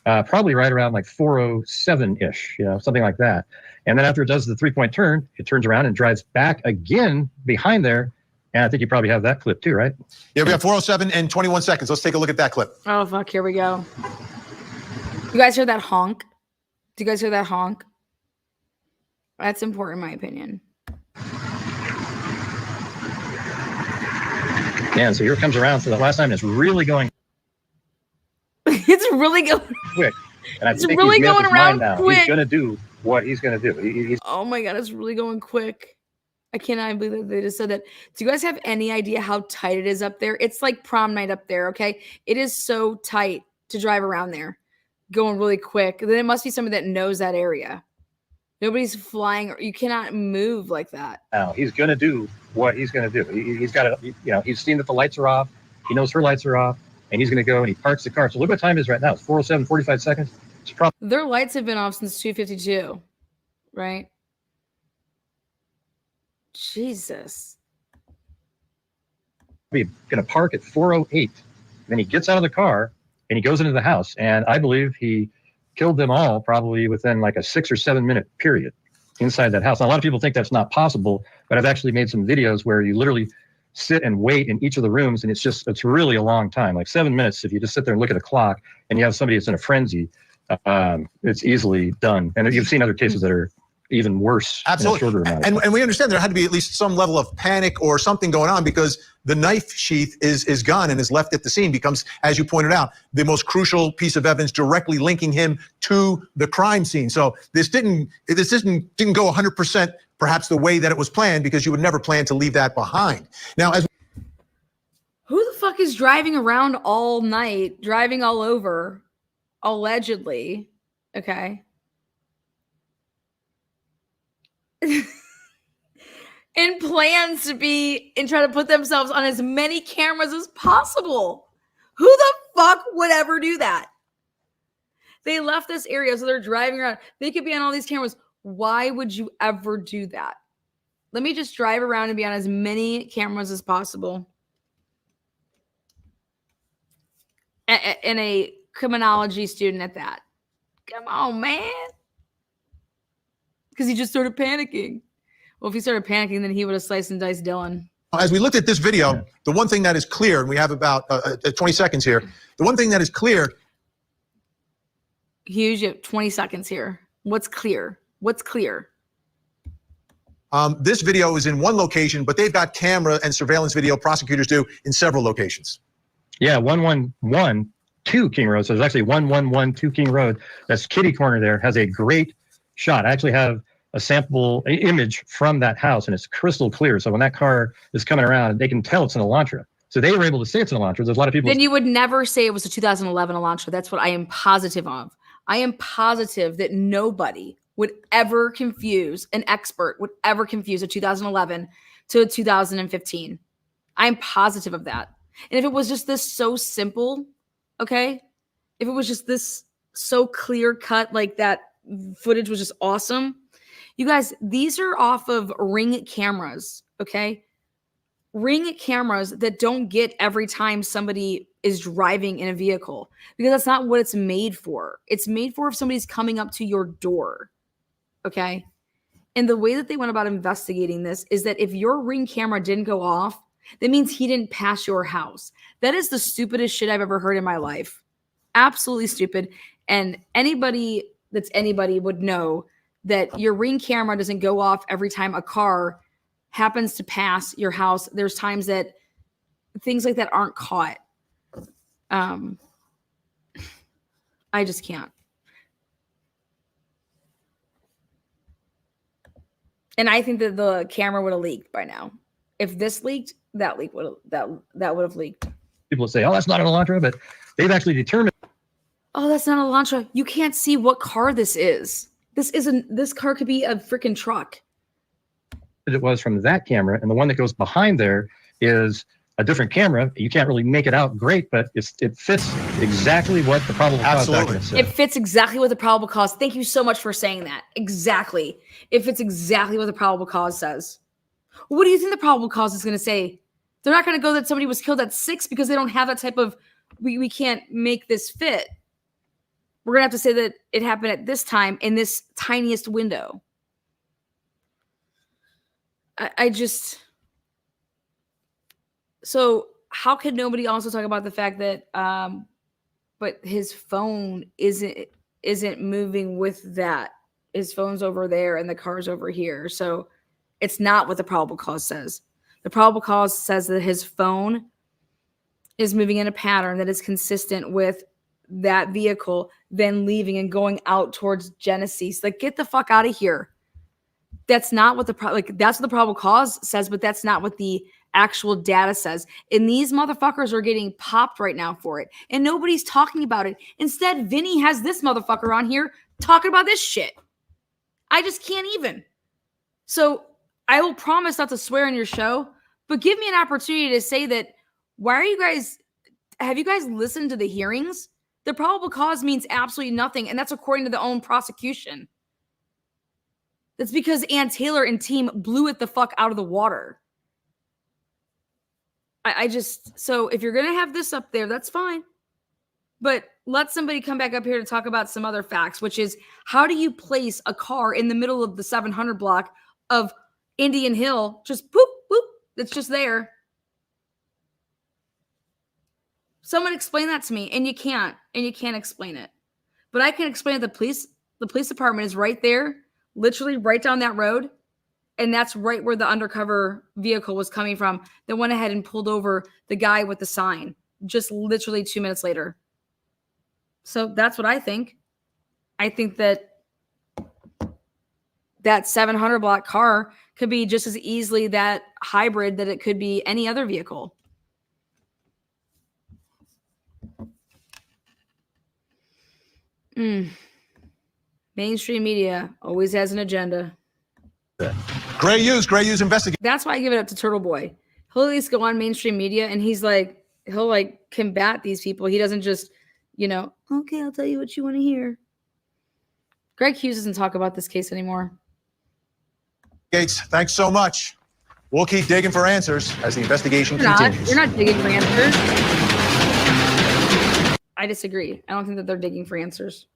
Speaker 18: probably right around like 407-ish, something like that. And then after it does the 3-point turn, it turns around and drives back again behind there. And I think you probably have that clip too, right?
Speaker 17: Yeah, we have 407 and 21 seconds. Let's take a look at that clip.
Speaker 2: Oh, fuck. Here we go. You guys heard that honk? Do you guys hear that honk? That's important in my opinion.
Speaker 18: Yeah, so here it comes around. So the last time it's really going.
Speaker 2: It's really going
Speaker 18: quick. And I
Speaker 2: it's
Speaker 18: think
Speaker 2: really
Speaker 18: he's made up
Speaker 2: going
Speaker 18: his
Speaker 2: around
Speaker 18: mind now.
Speaker 2: quick.
Speaker 18: He's going to do what he's going to do. He's
Speaker 2: Oh my God, it's really going quick. I cannot believe that they just said that. Do you guys have any idea how tight it is up there? It's like prom night up there, okay? It is so tight to drive around there, going really quick. Then it must be somebody that knows that area. Nobody's flying. You cannot move like that.
Speaker 18: now. He's going to do what he's going to do. He's got to, he's seen that the lights are off. He knows her lights are off, and he's going to go and he parks the car. So look what time it is right now. It's 4:07, 45 seconds. It's probably
Speaker 2: Their lights have been off since 2:52, right? Jesus.
Speaker 18: going to park at 4:08. Then he gets out of the car and he goes into the house. And I believe he killed them all probably within like a 6 or 7 minute period inside that house. Now, a lot of people think that's not possible, but I've actually made some videos where you literally sit and wait in each of the rooms. And it's really a long time, like 7 minutes. If you just sit there and look at a clock and you have somebody that's in a frenzy, it's easily done. And you've seen other cases that are even worse.
Speaker 17: Absolutely.
Speaker 18: In a shorter amount of time.
Speaker 17: And we understand there had to be at least some level of panic or something going on because the knife sheath is gone and is left at the scene, becomes, as you pointed out, the most crucial piece of evidence directly linking him to the crime scene. So this didn't go 100% perhaps the way that it was planned, because you would never plan to leave that behind. Now, as
Speaker 2: Who the fuck is driving around all night, driving all over, allegedly? Okay. And plans to be and try to put themselves on as many cameras as possible. Who the fuck would ever do that? They left this area, so they're driving around. They could be on all these cameras. Why would you ever do that? Let me just drive around and be on as many cameras as possible. And a criminology student at that. Come on, man. Because he just started panicking. Well, if he started panicking, then he would have sliced and diced Dylan.
Speaker 17: As we looked at this video, the one thing that is clear, and we have about 20 seconds here, the one thing that is clear.
Speaker 2: Huge, you have 20 seconds here. What's clear? What's clear?
Speaker 17: This video is in one location, but they've got camera and surveillance video, prosecutors do, in several locations.
Speaker 18: Yeah, 112 King Road. So there's actually 1112 King Road. That's kitty corner there, has a great shot. I actually have a sample image from that house, and it's crystal clear. So when that car is coming around, they can tell it's an Elantra. So they were able to say it's an Elantra. There's a lot of people.
Speaker 2: Then you would never say it was a 2011 Elantra. That's what I am positive of. I am positive that nobody would ever confuse, an expert would ever confuse a 2011 to a 2015. I'm positive of that. And if it was just this so simple, okay? If it was just this so clear cut, like that footage was just awesome. You guys, these are off of Ring cameras, okay? Ring cameras that don't get every time somebody is driving in a vehicle, because that's not what it's made for. It's made for if somebody's coming up to your door, okay? And the way that they went about investigating this is that if your Ring camera didn't go off, that means he didn't pass your house. That is the stupidest shit I've ever heard in my life. Absolutely stupid. And anybody that's anybody would know that your Ring camera doesn't go off every time a car happens to pass your house. There's times that things like that aren't caught. I just can't. And I think that the camera would have leaked by now. If this leaked, that leak would that would have leaked.
Speaker 18: People say, "Oh, that's not an Elantra," but they've actually determined.
Speaker 2: Oh, that's not an Elantra. You can't see what car this is. This car could be a freaking truck.
Speaker 18: It was from that camera, and the one that goes behind there is a different camera, you can't really make it out great, but it fits exactly what the probable cause document says.
Speaker 2: It fits exactly what the probable cause. Thank you so much for saying that. Exactly. It fits exactly what the probable cause says. What do you think the probable cause is going to say? They're not going to go that somebody was killed at 6 because they don't have that type of, we can't make this fit. We're going to have to say that it happened at this time in this tiniest window. I just... So how could nobody also talk about the fact that, but his phone isn't moving with that. His phone's over there and the car's over here. So it's not what the probable cause says. The probable cause says that his phone is moving in a pattern that is consistent with that vehicle then leaving and going out towards Genesee. Like, get the fuck out of here. That's not what that's what the probable cause says, but that's not what the actual data says. And these motherfuckers are getting popped right now for it. And nobody's talking about it. Instead, Vinny has this motherfucker on here talking about this shit. I just can't even. So I will promise not to swear on your show, but give me an opportunity to say that, have you guys listened to the hearings? The probable cause means absolutely nothing. And that's according to the own prosecution. That's because Ann Taylor and team blew it the fuck out of the water. So if you're going to have this up there, that's fine. But let somebody come back up here to talk about some other facts, which is, how do you place a car in the middle of the 700 block of Indian Hill? Just boop, boop. It's just there. Someone explain that to me. And you can't explain it. But I can explain it. The police department is right there, literally right down that road. And that's right where the undercover vehicle was coming from. They went ahead and pulled over the guy with the sign just literally 2 minutes later. So that's what I think. I think that 700 block car could be just as easily that hybrid that it could be any other vehicle. Mainstream media always has an agenda.
Speaker 17: Gray use investigate.
Speaker 2: That's why I give it up to Turtle Boy. He'll at least go on mainstream media and he'll combat these people. He doesn't just, okay, I'll tell you what you want to hear. Greg Hughes doesn't talk about this case anymore.
Speaker 17: Gates, thanks so much. We'll keep digging for answers as the investigation continues.
Speaker 2: You're not digging for answers. I disagree. I don't think that they're digging for answers.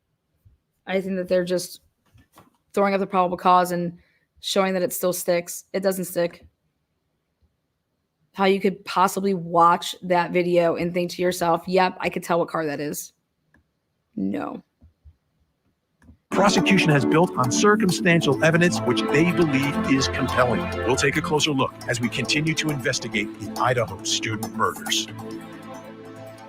Speaker 2: I think that they're just throwing up the probable cause and showing that it still sticks. It doesn't stick. How you could possibly watch that video and think to yourself, yep, I could tell what car that is. No.
Speaker 17: Prosecution has built on circumstantial evidence which they believe is compelling. We'll take a closer look as we continue to investigate the Idaho student murders.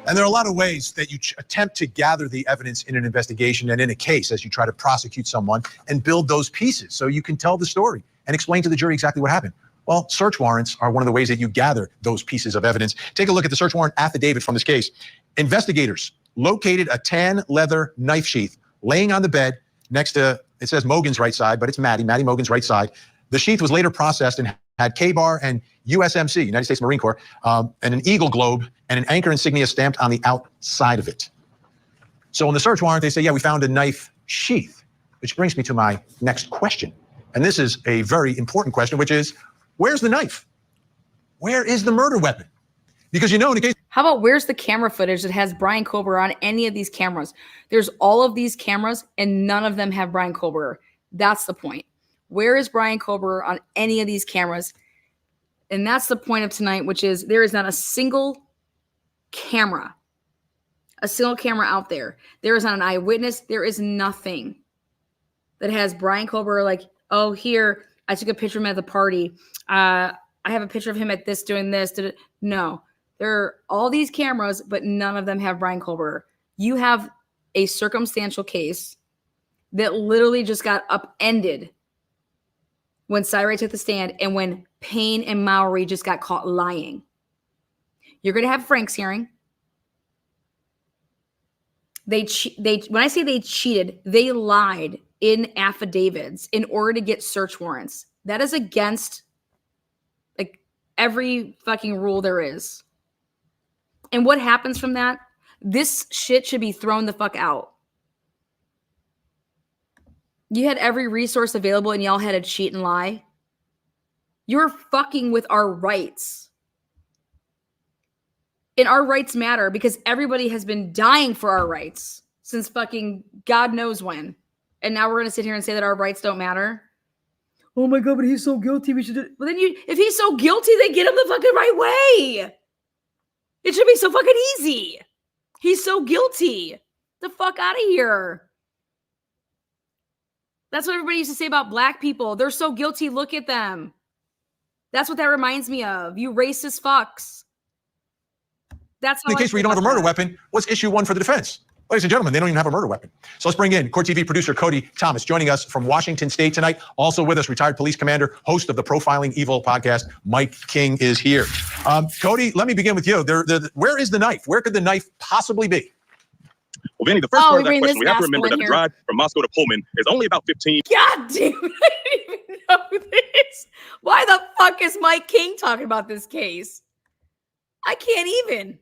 Speaker 17: And there are a lot of ways that you attempt to gather the evidence in an investigation and in a case as you try to prosecute someone and build those pieces so you can tell the story and explain to the jury exactly what happened. Well, search warrants are one of the ways that you gather those pieces of evidence. Take a look at the search warrant affidavit from this case. Investigators located a tan leather knife sheath laying on the bed next to, it says Mogan's right side, but it's Maddie Mogan's right side. The sheath was later processed and had K-bar and USMC, United States Marine Corps, and an eagle globe and an anchor insignia stamped on the outside of it. So in the search warrant, they say, yeah, we found a knife sheath, which brings me to my next question. And this is a very important question, which is, where's the knife? Where is the murder weapon? Because in the case.
Speaker 2: How about where's the camera footage that has Bryan Kohberger on any of these cameras? There's all of these cameras and none of them have Bryan Kohberger. That's the point. Where is Bryan Kohberger on any of these cameras? And that's the point of tonight, which is there is not a single camera out there. There is not an eyewitness. There is nothing that has Bryan Kohberger like, oh, here, I took a picture of him at the party. I have a picture of him at this doing this. No, there are all these cameras, but none of them have Bryan Kohberger. You have a circumstantial case that literally just got upended when Syray took the stand and when Payne and Mowry just got caught lying. You're going to have Frank's hearing. When I say they cheated, they lied in affidavits in order to get search warrants. That is against every fucking rule there is. And what happens from that? This shit should be thrown the fuck out. You had every resource available and y'all had to cheat and lie. You're fucking with our rights. And our rights matter because everybody has been dying for our rights since fucking God knows when. And now we're going to sit here and say that our rights don't matter. Oh my God, but he's so guilty. We should do. Well, then if he's so guilty, then get him the fucking right way. It should be so fucking easy. He's so guilty. The fuck out of here. That's what everybody used to say about black people. They're so guilty. Look at them. That's what that reminds me of. You racist fucks. That's how
Speaker 17: in the case where you don't have a murder weapon, what's issue one for the defense? Ladies and gentlemen, they don't even have a murder weapon. So let's bring in Court TV producer Cody Thomas, joining us from Washington State tonight. Also with us, retired police commander, host of the Profiling Evil podcast, Mike King is here. Cody, let me begin with you. Where is the knife? Where could the knife possibly be?
Speaker 19: Well, Vinny, the first part of that question, we have to remember that the drive from Moscow to Pullman is only about 15.
Speaker 2: God damn it, I didn't even know this. Why the fuck is Mike King talking about this case? I can't even.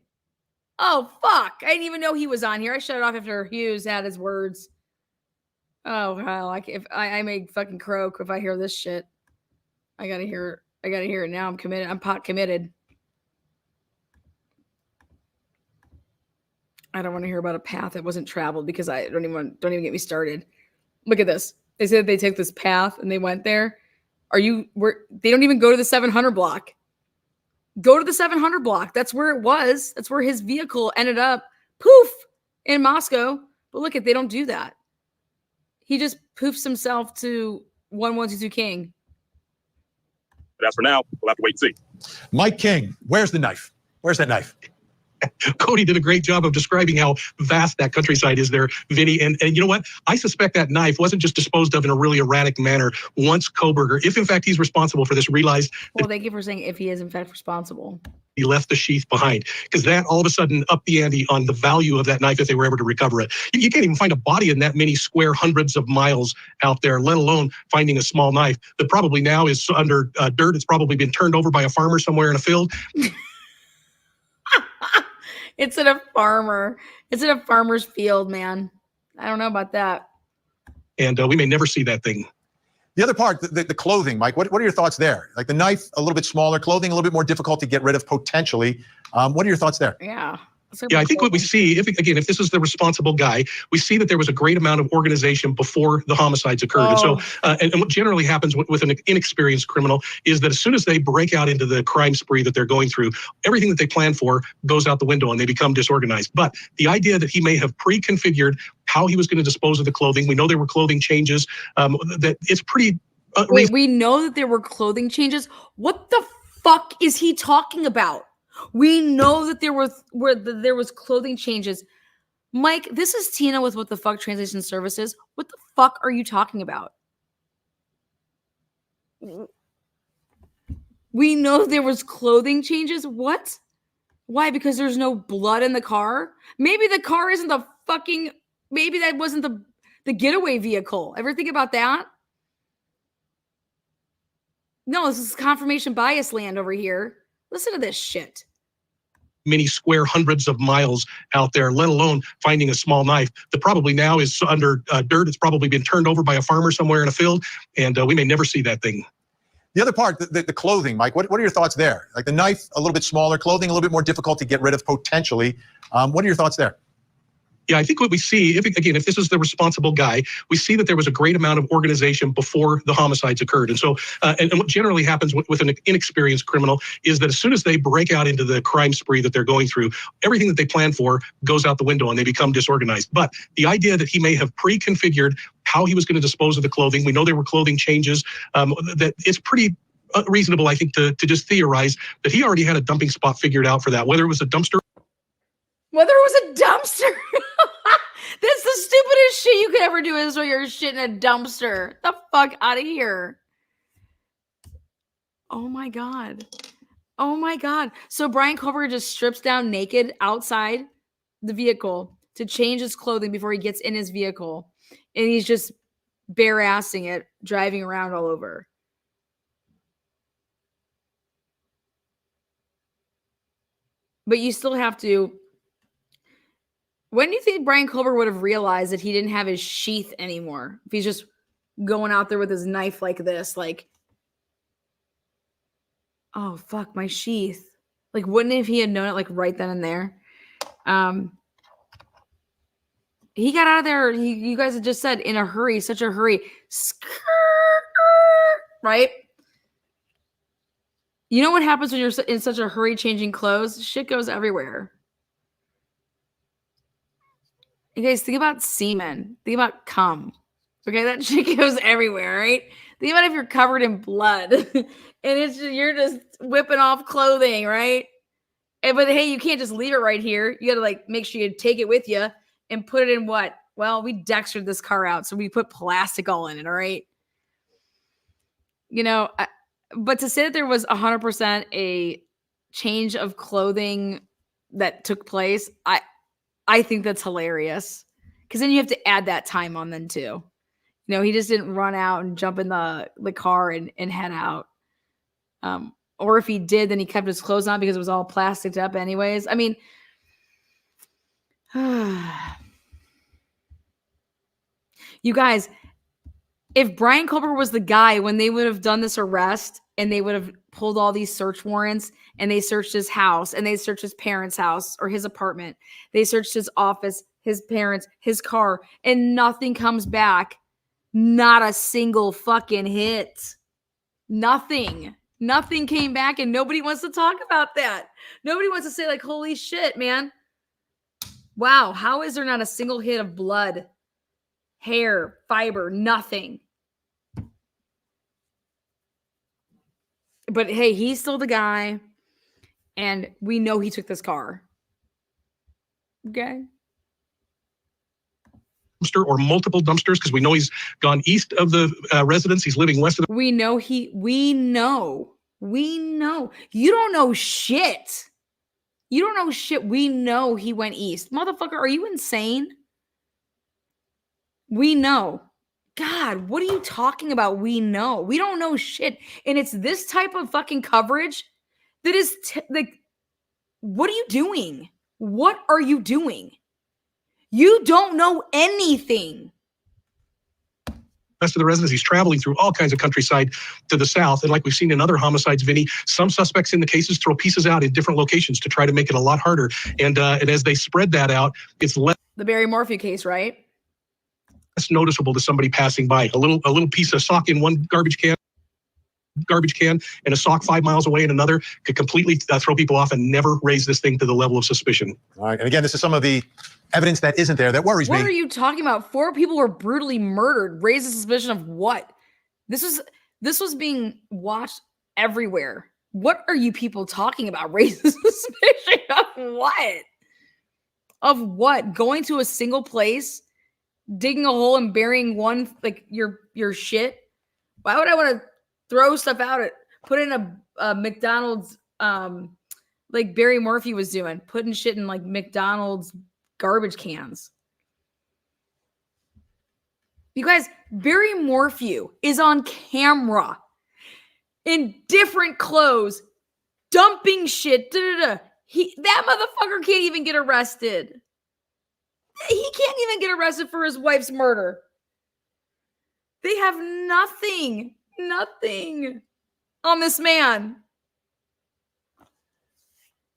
Speaker 2: Oh, fuck. I didn't even know he was on here. I shut it off after Hughes had his words. Oh, hell. I may fucking croak if I hear this shit. I gotta hear it now. I'm committed. I'm pot committed. I don't want to hear about a path that wasn't traveled because I don't even get me started. Look at this. They said they took this path and they went there. They don't even go to the 700 block. Go to the 700 block. That's where it was. That's where his vehicle ended up. Poof, in Moscow. But look they don't do that. He just poofs himself to 1122 King.
Speaker 19: But as for now, we'll have to wait and see.
Speaker 17: Mike King, where's the knife? Where's that knife?
Speaker 20: Cody did a great job of describing how vast that countryside is there, Vinny. And you know what? I suspect that knife wasn't just disposed of in a really erratic manner once Kohberger, if in fact he's responsible for this, realized.
Speaker 2: Well, thank you for saying if he is in fact responsible.
Speaker 20: He left the sheath behind, because that all of a sudden upped the ante on the value of that knife if they were ever to recover it. You can't even find a body in that many square hundreds of miles out there, let alone finding a small knife that probably now is under dirt. It's probably been turned over by a farmer somewhere in a field.
Speaker 2: It's in a farmer's field, man. I don't know about that.
Speaker 20: And we may never see that thing.
Speaker 17: The other part, the clothing, Mike, what are your thoughts there? Like the knife, a little bit smaller, clothing, a little bit more difficult to get rid of potentially. What are your thoughts there?
Speaker 2: Yeah.
Speaker 20: Yeah, I think what we see, if this is the responsible guy, we see that there was a great amount of organization before the homicides occurred. And so, and what generally happens with an inexperienced criminal is that as soon as they break out into the crime spree that they're going through, everything that they plan for goes out the window and they become disorganized. But the idea that he may have pre-configured how he was going to dispose of the clothing, we know there were clothing changes, that it's pretty...
Speaker 2: Wait, we know that there were clothing changes? What the fuck is he talking about? We know that there was clothing changes. Mike, this is Tina with What the Fuck Translation Services. What the fuck are you talking about? We know there was clothing changes. What? Why? Because there's no blood in the car? Maybe the car isn't maybe that wasn't the getaway vehicle. Ever think about that? No, this is confirmation bias land over here. Listen to this shit.
Speaker 20: Many square hundreds of miles out there, let alone finding a small knife that probably now is under dirt. It's probably been turned over by a farmer somewhere in a field, and we may never see that thing.
Speaker 17: The other part, the clothing, Mike, what are your thoughts there? Like the knife, a little bit smaller, clothing, a little bit more difficult to get rid of potentially. What are your thoughts there?
Speaker 20: Yeah, I think what we see, if this is the responsible guy, we see that there was a great amount of organization before the homicides occurred. And so, and what generally happens with an inexperienced criminal is that as soon as they break out into the crime spree that they're going through, everything that they plan for goes out the window and they become disorganized. But the idea that he may have pre-configured how he was going to dispose of the clothing, we know there were clothing changes, that it's pretty reasonable, I think, to just theorize that he already had a dumping spot figured out for that, whether it was a dumpster.
Speaker 2: Whether it was a dumpster. That's the stupidest shit you could ever do is throw your shit in a dumpster. The fuck out of here. Oh my God. Oh my God. So Bryan Kohberger just strips down naked outside the vehicle to change his clothing before he gets in his vehicle. And he's just bare-assing it, driving around all over. but you still have to. When do you think Bryan Kohberger would have realized that he didn't have his sheath anymore? If he's just going out there with his knife like this, like, oh, fuck, my sheath. Like, wouldn't if he had known it, like, right then and there? He got out of there, you guys had just said, in a hurry, such a hurry. Right? You know what happens when you're in such a hurry changing clothes? Shit goes everywhere. You guys, think about semen. Think about cum. Okay, that shit goes everywhere, right? Think about if you're covered in blood and you're just whipping off clothing, right? But hey, you can't just leave it right here. You got to like make sure you take it with you and put it in what? Well, we Dextered this car out, so we put plastic all in it, all right? You know, but to say that there was 100% a change of clothing that took place, I think that's hilarious. Because then you have to add that time on then too. You know, he just didn't run out and jump in the car and head out. Or if he did, then he kept his clothes on because it was all plasticed up anyways. I mean, you guys, if Bryan Kohberger was the guy when they would have done this arrest and they would have pulled all these search warrants and they searched his house and they searched his parents' house or his apartment, they searched his office, his parents, his car, and nothing comes back. Not a single fucking hit. Nothing came back, and nobody wants to talk about that. Nobody wants to say like, holy shit, man. Wow, how is there not a single hit of blood, hair, fiber, nothing? But hey, he's still the guy, and we know he took this car. Okay.
Speaker 20: Dumpster or multiple dumpsters, because we know he's gone east of the residence. He's living west of the.
Speaker 2: We know. You don't know shit. We know he went east. Motherfucker, are you insane? We know. God, what are you talking about? We know. We don't know shit. And it's this type of fucking coverage that is like, what are you doing? What are you doing? You don't know anything.
Speaker 20: Rest of the residents, he's traveling through all kinds of countryside to the south. And like we've seen in other homicides, Vinny, some suspects in the cases throw pieces out in different locations to try to make it a lot harder. And as they spread that out, it's less.
Speaker 2: The Barry Morphew case, right?
Speaker 20: Less noticeable to somebody passing by. A little piece of sock in one garbage can and a sock 5 miles away in another could completely throw people off and never raise this thing to the level of suspicion.
Speaker 17: All right. And again, this is some of the evidence that isn't there that worries me.
Speaker 2: What are you talking about? 4 people were brutally murdered. Raise the suspicion of what? This was being watched everywhere. What are you people talking about? Raise the suspicion of what? Of what? Going to a single place, digging a hole and burying one, like your shit? Why would I want to throw stuff out put in a McDonald's, like Barry Morphew was doing, putting shit in like McDonald's garbage cans. You guys, Barry Morphew is on camera in different clothes, dumping shit. That motherfucker can't even get arrested. He can't even get arrested for his wife's murder. They have nothing on this man.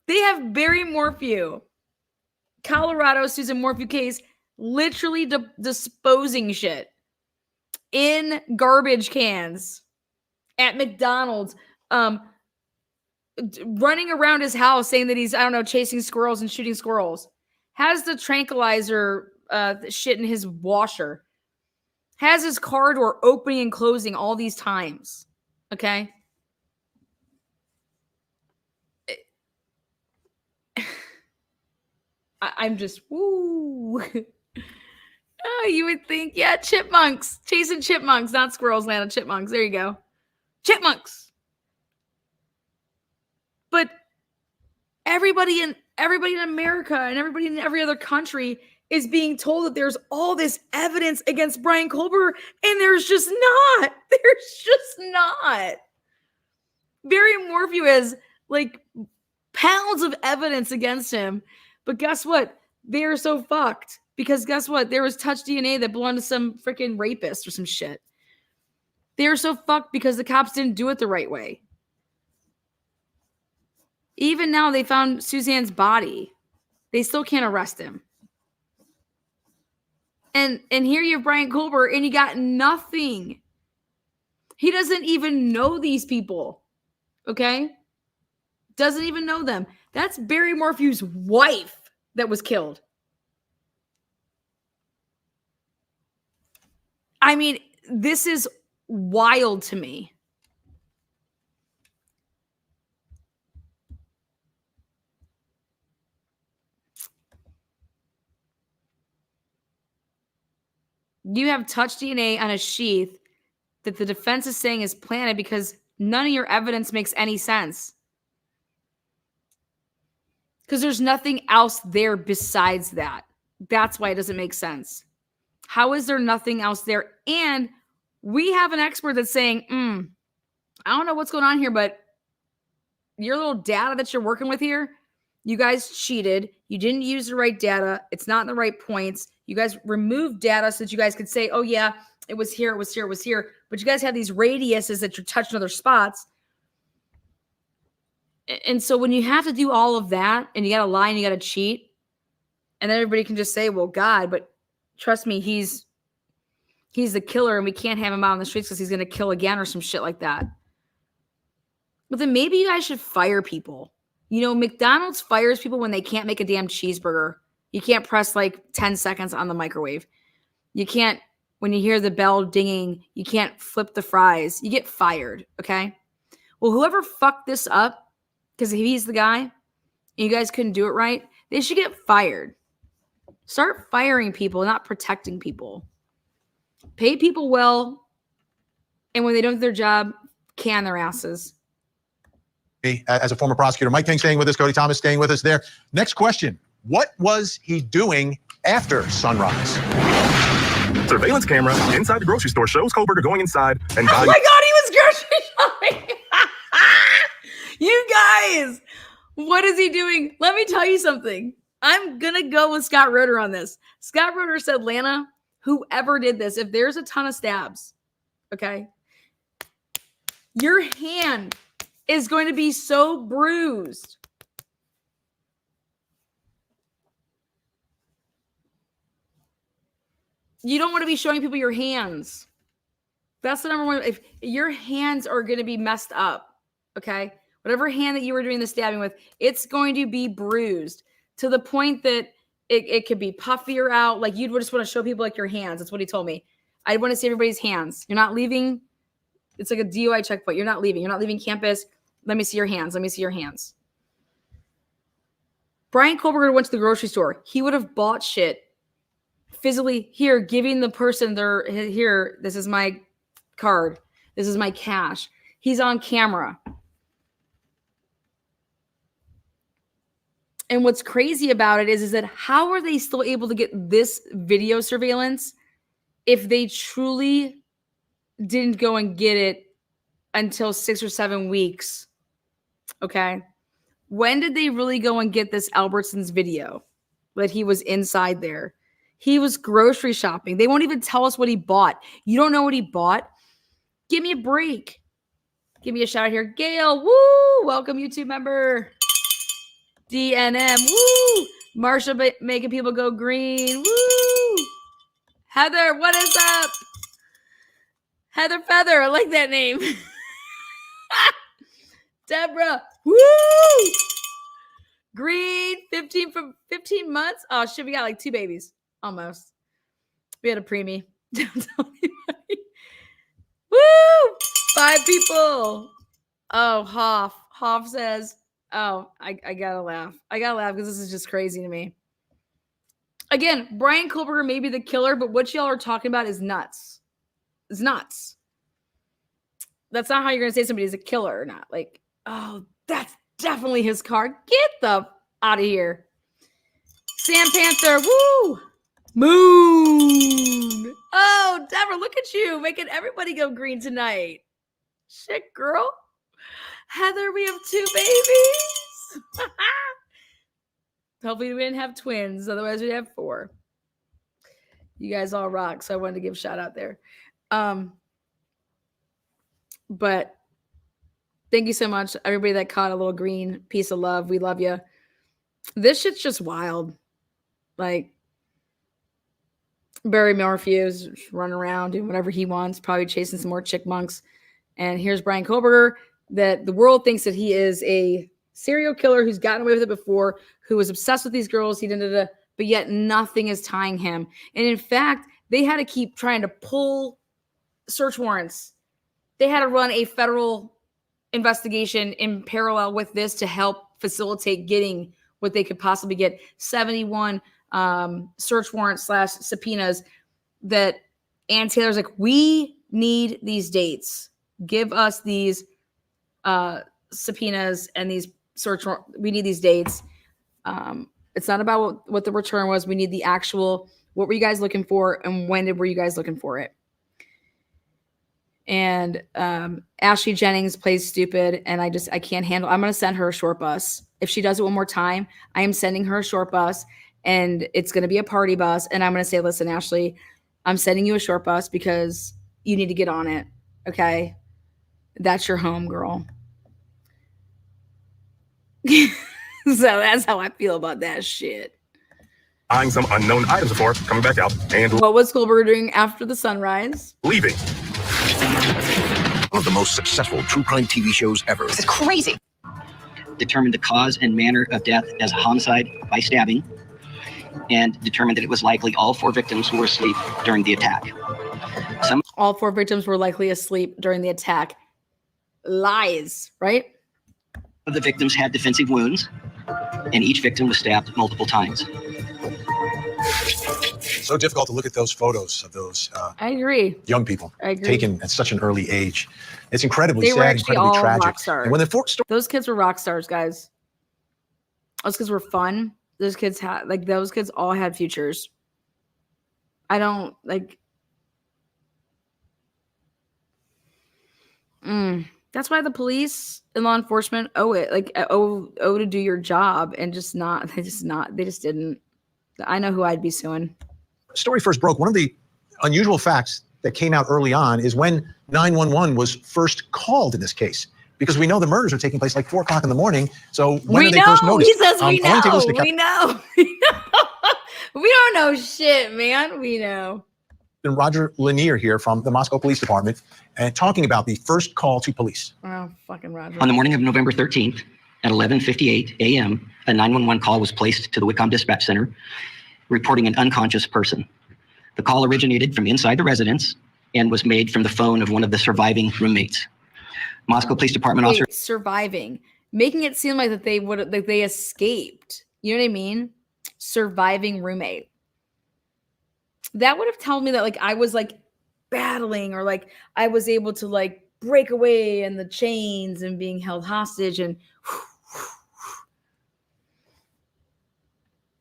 Speaker 2: They have Barry Morphew, Colorado Susan Morphew case, literally disposing shit in garbage cans at McDonald's, running around his house saying that he's, I don't know, chasing squirrels and shooting squirrels. Has the tranquilizer shit in his washer. Has his car door opening and closing all these times. Okay? I'm just, woo. Oh, you would think, yeah, chipmunks. Chasing chipmunks, not squirrels, Lana. Chipmunks. There you go. Chipmunks. But everybody in America and everybody in every other country is being told that there's all this evidence against Bryan Kohberger, and there's just not. There's just not. Barry Morphew has, like, Pounds of evidence against him. But guess what? They're so fucked. Because guess what? There was touch DNA that belonged to some freaking rapist or some shit. They're so fucked because the cops didn't do it the right way. Even now, they found Suzanne's body. They still can't arrest him. And here you have Bryan Kohberger, and you got nothing. He doesn't even know these people. Okay? Doesn't even know them. That's Barry Morphew's wife that was killed. I mean, this is wild to me. You have touch DNA on a sheath that the defense is saying is planted because none of your evidence makes any sense. Because there's nothing else there besides that. That's why it doesn't make sense. How is there nothing else there? And we have an expert that's saying, I don't know what's going on here, but your little data that you're working with here, you guys cheated. You didn't use the right data. It's not in the right points. You guys removed data so that you guys could say, oh, yeah, it was here, it was here, it was here. But you guys have these radiuses that you're touching other spots. And so when you have to do all of that and you got to lie and you got to cheat, and then everybody can just say, well, God, but trust me, he's the killer and we can't have him out on the streets because he's going to kill again or some shit like that. But then maybe you guys should fire people. You know, McDonald's fires people when they can't make a damn cheeseburger. You can't press like 10 seconds on the microwave. You can't, when you hear the bell dinging, you can't flip the fries. You get fired, okay? Well, whoever fucked this up, because he's the guy, and you guys couldn't do it right, they should get fired. Start firing people, not protecting people. Pay people well, and when they don't do their job, can their asses.
Speaker 17: As a former prosecutor, Mike King staying with us, Cody Thomas staying with us there. Next question. What was he doing after sunrise?
Speaker 19: Surveillance camera inside the grocery store shows Kohberger going inside and
Speaker 2: oh my God, he was grocery shopping. You guys, what is he doing? Let me tell you something. I'm going to go with Scott Roeder on this. Scott Roeder said, Lana, whoever did this, if there's a ton of stabs, okay, your hand is going to be so bruised. You don't want to be showing people your hands. That's the number one. If your hands are going to be messed up, okay, whatever hand that you were doing the stabbing with, it's going to be bruised to the point that it could be puffier out. Like you'd just want to show people like your hands. That's what he told me. I want to see everybody's hands. You're not leaving. It's like a DUI checkpoint. You're not leaving. You're not leaving campus. Let me see your hands. Let me see your hands. Bryan Kohberger went to the grocery store. He would have bought shit physically here, giving the person their, here, this is my card. This is my cash. He's on camera. And what's crazy about it is that how are they still able to get this video surveillance if they truly didn't go and get it until 6 or 7 weeks? Okay. When did they really go and get this Albertson's video that he was inside there? He was grocery shopping. They won't even tell us what he bought. You don't know what he bought? Give me a break. Give me a shout out here. Gail, woo! Welcome, YouTube member. DNM, woo! Marsha making people go green, woo! Heather, what is up? Heather Feather, I like that name. Deborah, woo! Green, 15 months. Oh shit, we got like 2 babies. Almost. We had a preemie. Don't tell anybody. Woo! 5 people. Oh, Hoff says, oh, I gotta laugh. I gotta laugh because this is just crazy to me. Again, Bryan Kohberger may be the killer, but what y'all are talking about is nuts. It's nuts. That's not how you're gonna say somebody's a killer or not. Like, oh, that's definitely his car. Get the out of here. Sam Panther, woo! Moon. Oh, Deborah, look at you making everybody go green tonight. Shit, girl. Heather, we have 2 babies. Hopefully we didn't have twins. Otherwise we'd have 4. You guys all rock. So I wanted to give a shout out there. But thank you so much, everybody that caught a little green piece of love. We love you. This shit's just wild. Like, Barry Morphew's running around doing whatever he wants, probably chasing some more chickmunks. And here's Bryan Kohberger, that the world thinks that he is a serial killer who's gotten away with it before, who was obsessed with these girls, but yet nothing is tying him. And in fact, they had to keep trying to pull search warrants. They had to run a federal investigation in parallel with this to help facilitate getting what they could possibly get. 71 search warrants / subpoenas that Ann Taylor's like, we need these dates. Give us these subpoenas and these search warrants. We need these dates. It's not about what the return was. We need the actual, what were you guys looking for and when were you guys looking for it? And Ashley Jennings plays stupid, and I can't handle. I'm going to send her a short bus. If she does it one more time, I am sending her a short bus, and it's going to be a party bus. And I'm going to say, listen, Ashley, I'm sending you a short bus because you need to get on it. Okay. That's your home, girl. So that's how I feel about that shit.
Speaker 19: Eyeing some unknown items before coming back out and
Speaker 2: what was Kohberger doing after the sunrise?
Speaker 19: Leaving.
Speaker 21: One of the most successful true crime TV shows ever.
Speaker 10: This is crazy. Determined the cause and manner of death as a homicide by stabbing, and determined that it was likely all 4 victims were asleep during the attack.
Speaker 2: All 4 victims were likely asleep during the attack. Lies, right?
Speaker 10: Of the victims had defensive wounds, and each victim was stabbed multiple times.
Speaker 17: So difficult to look at those photos of those
Speaker 2: I agree.
Speaker 17: Young people taken at such an early age. It's incredibly
Speaker 2: They were
Speaker 17: sad,
Speaker 2: actually
Speaker 17: incredibly
Speaker 2: all
Speaker 17: tragic.
Speaker 2: rock stars.
Speaker 17: And when the
Speaker 2: those kids were rock stars, guys. Those kids were fun. Those kids all had futures. I don't like. That's why the police and law enforcement owe to do your job and they just didn't. I know who I'd be suing.
Speaker 17: Story first broke. One of the unusual facts that came out early on is when 911 was first called in this case, because we know the murders are taking place like 4 o'clock in the morning. So when did they first notice?
Speaker 2: He says we know. We know. We don't know shit, man. We know.
Speaker 17: And Roger Lanier here from the Moscow Police Department and talking about the first call to police.
Speaker 2: Oh, fucking Roger.
Speaker 10: On the morning of November 13th at 11:58 a.m., a 911 call was placed to the Whitcomb Dispatch Center reporting an unconscious person. The call originated from inside the residence and was made from the phone of one of the surviving roommates. Moscow Police Department officer
Speaker 2: surviving, making it seem like that they escaped. You know what I mean? Surviving roommate. That would have told me that like I was like battling or like I was able to like break away in the chains and being held hostage, and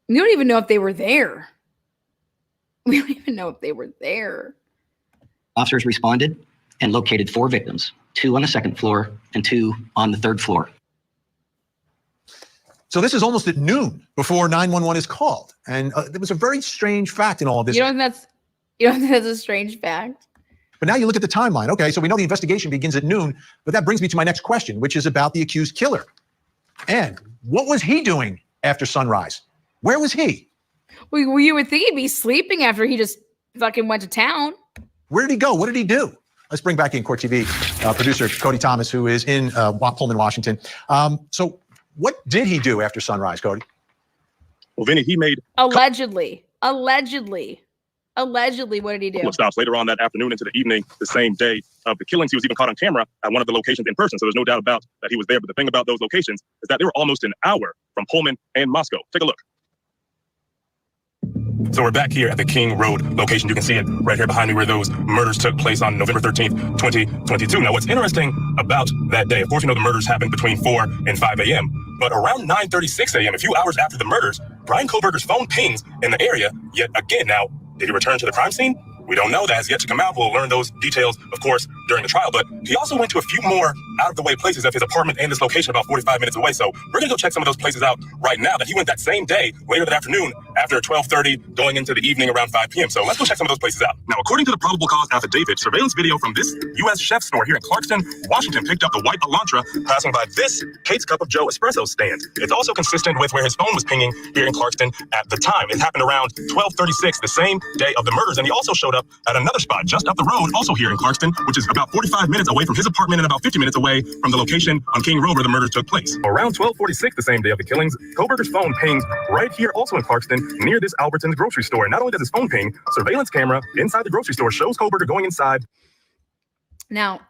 Speaker 2: you don't even know if they were there. We don't even know if they were there.
Speaker 10: Officers responded and located 4 victims, 2 on the 2nd floor and 2 on the 3rd floor.
Speaker 17: So this is almost at noon before 911 is called. And there was a very strange fact in all of this.
Speaker 2: You don't think that's a strange fact?
Speaker 17: But now you look at the timeline. Okay, so we know the investigation begins at noon, but that brings me to my next question, which is about the accused killer. And what was he doing after sunrise? Where was he?
Speaker 2: Well, you would think he'd be sleeping after he just fucking went to town.
Speaker 17: Where did he go? What did he do? Let's bring back in Court TV producer Cody Thomas, who is in Pullman, Washington. So what did he do after sunrise, Cody?
Speaker 19: Well, Vinny, he made
Speaker 2: allegedly, what did he do?
Speaker 19: Couple of stops later on that afternoon into the evening, the same day of the killings. He was even caught on camera at one of the locations in person. So there's no doubt about that he was there. But the thing about those locations is that they were almost an hour from Pullman and Moscow. Take a look. So we're back here at the King Road location. You can see it right here behind me where those murders took place on November 13th, 2022. Now, what's interesting about that day, of course, you know the murders happened between 4 and 5 a.m. But around 9:36 a.m., a few hours after the murders, Bryan Kohberger's phone pings in the area yet again. Now, did he return to the crime scene? We don't know. That has yet to come out. We'll learn those details, of course, during the trial. But he also went to a few more out-of-the-way places of his apartment and his location about 45 minutes away. So we're going to go check some of those places out right now that he went that same day, later that afternoon, after 12:30, going into the evening around 5 p.m. So let's go check some of those places out. Now, according to the probable cause affidavit, surveillance video from this U.S. chef store here in Clarkston, Washington, picked up the white Elantra passing by this Kate's Cup of Joe espresso stand. It's also consistent with where his phone was pinging here in Clarkston at the time. It happened around 12:36, the same day of the murders, and he also showed up at another spot just up the road, also here in Clarkston, which is about 45 minutes away from his apartment and about 50 minutes away from the location on King Road where the murders took place. Around 12:46, the same day of the killings, Kohberger's phone pings right here, also in Clarkston, near this Albertsons grocery store. And not only does his phone ping, surveillance camera inside the grocery store shows Kohberger going inside.
Speaker 2: Now,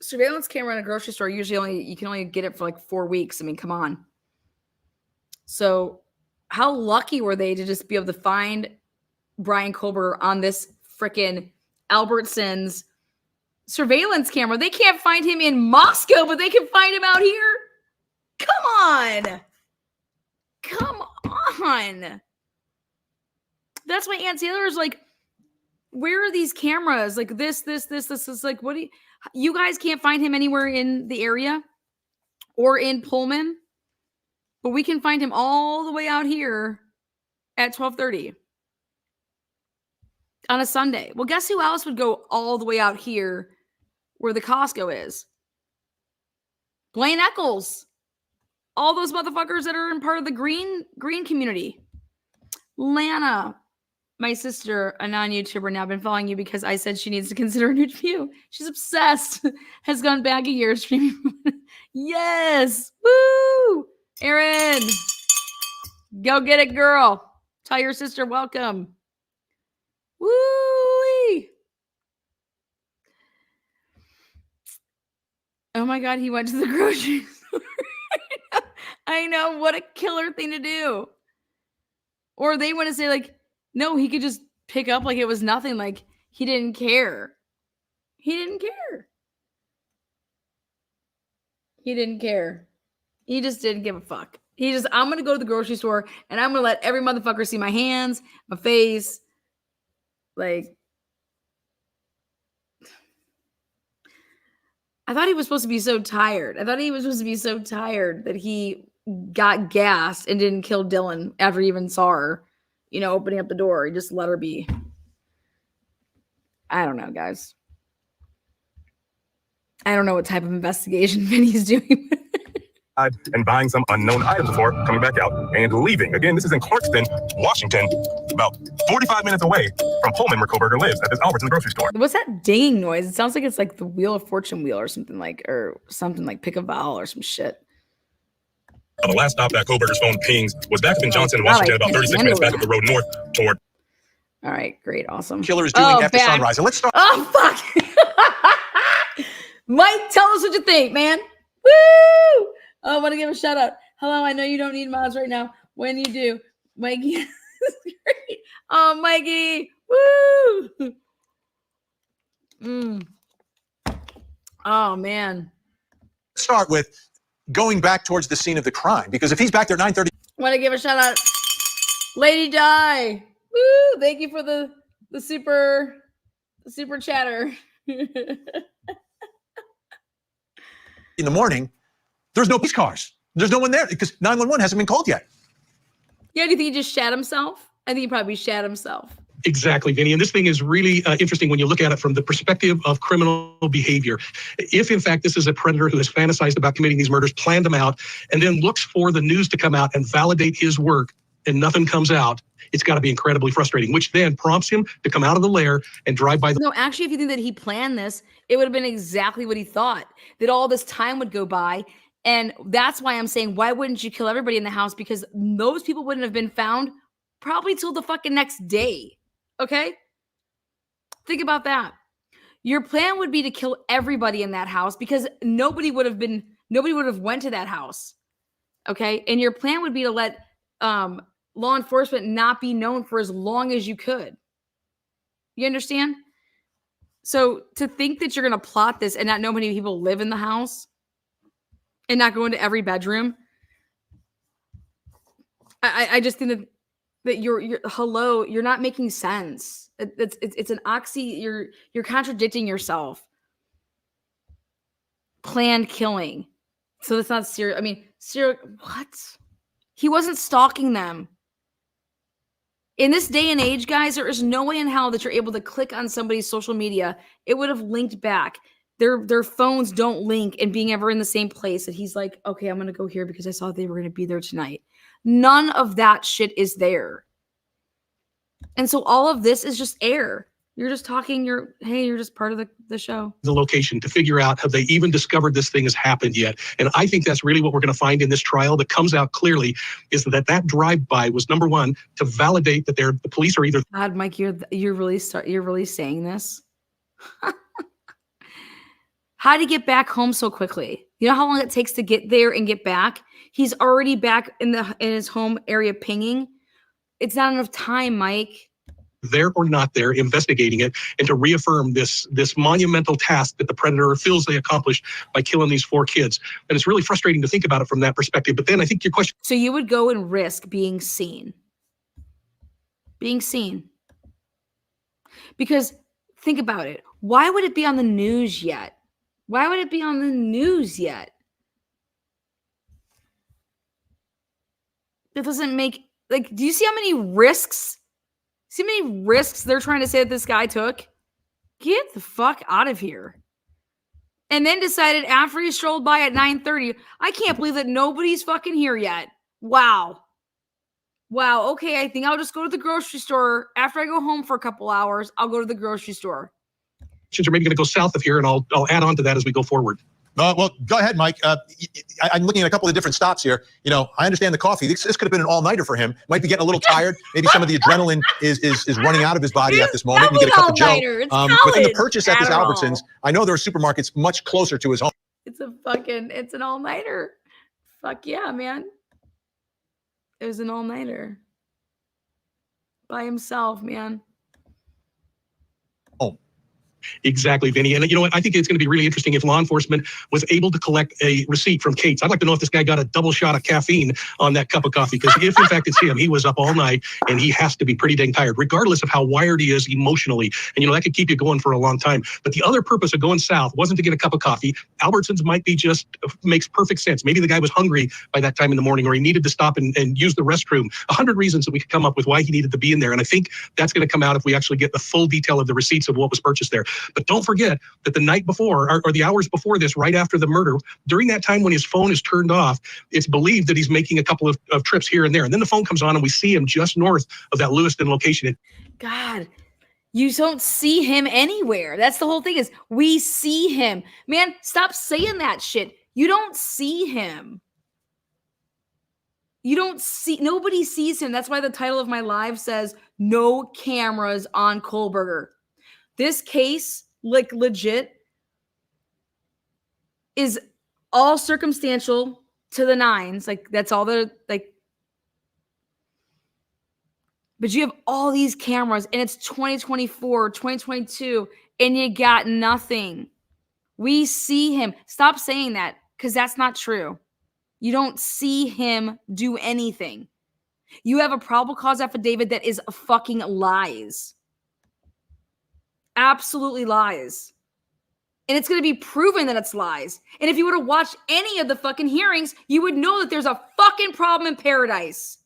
Speaker 2: surveillance camera in a grocery store usually you can only get it for like 4 weeks. I mean, come on. So, how lucky were they to just be able to find Bryan Kohberger on this freaking Albertsons surveillance camera? They can't find him in Moscow, but they can find him out here. Come on. Come on. That's why Aunt Taylor is like, where are these cameras? Like this is like, what do you guys can't find him anywhere in the area or in Pullman, but we can find him all the way out here at 12:30 on a Sunday. Well, guess who else would go all the way out here where the Costco is? Blaine Eccles. All those motherfuckers that are in part of the green community. Lana, my sister, a non-YouTuber, now been following you because I said she needs to consider a new view. She's obsessed. Has gone back a year streaming. Yes. Woo. Erin. Go get it, girl. Tell your sister welcome. Woo. Oh my God, he went to the grocery store. I know, what a killer thing to do. Or they want to say like, no, he could just pick up like it was nothing. Like he didn't care. He didn't care. He didn't care. He just didn't give a fuck. He just, I'm going to go to the grocery store and I'm going to let every motherfucker see my hands, my face. Like, I thought he was supposed to be so tired. I thought he was supposed to be so tired that he got gassed and didn't kill Dylan after he even saw her, you know, opening up the door. He just let her be. I don't know, guys. I don't know what type of investigation Vinny's doing.
Speaker 19: And buying some unknown items before coming back out and leaving. Again, this is in Clarkston, Washington, about 45 minutes away from Pullman, where Kohberger lives, at this Albertsons grocery store.
Speaker 2: What's that dinging noise? It sounds like it's like the Wheel of Fortune wheel or something like pick a vowel or some shit.
Speaker 19: The last stop that Kohberger's phone pings was back up in Johnson, Washington, about 36 minutes back up the road north toward.
Speaker 2: All right, great, awesome.
Speaker 17: Killer is doing after sunrise. And let's start.
Speaker 2: Oh, fuck. Mike, tell us what you think, man. Woo! Oh, I want to give a shout out. Hello, I know you don't need mods right now. When you do, Mikey is great. Oh, Mikey. Woo! Oh, man.
Speaker 17: Start with going back towards the scene of the crime, because if he's back there at 9:30.
Speaker 2: Want to give a shout out. Lady Di. Woo! Thank you for the super chatter.
Speaker 17: In the morning, there's no police cars. There's no one there because 911 hasn't been called yet.
Speaker 2: Yeah, do you think he just shat himself? I think he probably shat himself.
Speaker 20: Exactly, Vinny. And this thing is really interesting when you look at it from the perspective of criminal behavior. If, in fact, this is a predator who has fantasized about committing these murders, planned them out, and then looks for the news to come out and validate his work, and nothing comes out, it's got to be incredibly frustrating, which then prompts him to come out of the lair and drive by the...
Speaker 2: No, actually, if you think that he planned this, it would have been exactly what he thought, that all this time would go by. And that's why I'm saying, why wouldn't you kill everybody in the house? Because those people wouldn't have been found probably till the fucking next day. Okay? Think about that. Your plan would be to kill everybody in that house because nobody would have went to that house. Okay? And your plan would be to let law enforcement not be known for as long as you could. You understand? So to think that you're going to plot this and not know how many people live in the house and not go into every bedroom, I just think that that you're hello, you're not making sense. It's an you're contradicting yourself. Planned killing. So that's not serial. I mean, serial, what? He wasn't stalking them. In this day and age, guys, there is no way in hell that you're able to click on somebody's social media. It would have linked back. Their phones don't link and being ever in the same place that he's like, okay, I'm going to go here because I saw they were going to be there tonight. None of that shit is there. And so all of this is just air. You're just talking, you're just part of the show.
Speaker 20: The location to figure out, have they even discovered this thing has happened yet? And I think that's really what we're going to find in this trial that comes out clearly is that drive-by was, number one, to validate that the police are either...
Speaker 2: God, Mike, you're really saying this? How to get back home so quickly? You know how long it takes to get there and get back? He's already back in his home area pinging. It's not enough time, Mike.
Speaker 20: There or not there, investigating it, and to reaffirm this monumental task that the predator feels they accomplished by killing these 4 kids. And it's really frustrating to think about it from that perspective. But then I think your question...
Speaker 2: So you would go and risk being seen. Being seen. Because think about it. Why would it be on the news yet? Why would it be on the news yet? That doesn't make... Like, do you see how many risks... See how many risks they're trying to say that this guy took? Get the fuck out of here. And then decided after he strolled by at 9:30, I can't believe that nobody's fucking here yet. Wow. Wow, okay, I think I'll just go to the grocery store. After I go home for a couple hours, I'll go to the grocery store.
Speaker 20: Are maybe going to go south of here, and I'll add on to that as we go forward.
Speaker 17: Well, go ahead, Mike. I'm looking at a couple of different stops here. You know, I understand the coffee. This could have been an all-nighter for him. Might be getting a little tired. Maybe some of the adrenaline is running out of his body at this moment. You get a cup of Joe. Within the purchase at this Albertsons, I know there are supermarkets much closer to his home.
Speaker 2: It's an all-nighter. Fuck yeah, man. It was an all-nighter. By himself, man.
Speaker 17: Oh.
Speaker 20: Exactly, Vinny. And you know what? I think it's going to be really interesting if law enforcement was able to collect a receipt from Kate's. I'd like to know if this guy got a double shot of caffeine on that cup of coffee, because if in fact it's him, he was up all night and he has to be pretty dang tired, regardless of how wired he is emotionally. And you know, that could keep you going for a long time. But the other purpose of going south wasn't to get a cup of coffee. Albertsons might be makes perfect sense. Maybe the guy was hungry by that time in the morning, or he needed to stop and use the restroom. 100 reasons that we could come up with why he needed to be in there. And I think that's going to come out if we actually get the full detail of the receipts of what was purchased there. But don't forget that the night before, or the hours before this, right after the murder, during that time when his phone is turned off, it's believed that he's making a couple of trips here and there. And then the phone comes on and we see him just north of that Lewiston location.
Speaker 2: God, you don't see him anywhere. That's the whole thing, is we see him. Man, stop saying that shit. You don't see him. Nobody sees him. That's why the title of my live says, "No cameras on Kohberger." This case, like, legit, is all circumstantial to the nines. Like, that's all the, like, but you have all these cameras and it's 2024, 2022, and you got nothing. We see him. Stop saying that, because that's not true. You don't see him do anything. You have a probable cause affidavit that is fucking lies. Absolutely lies. And it's going to be proven that it's lies. And if you were to watch any of the fucking hearings, you would know that there's a fucking problem in paradise.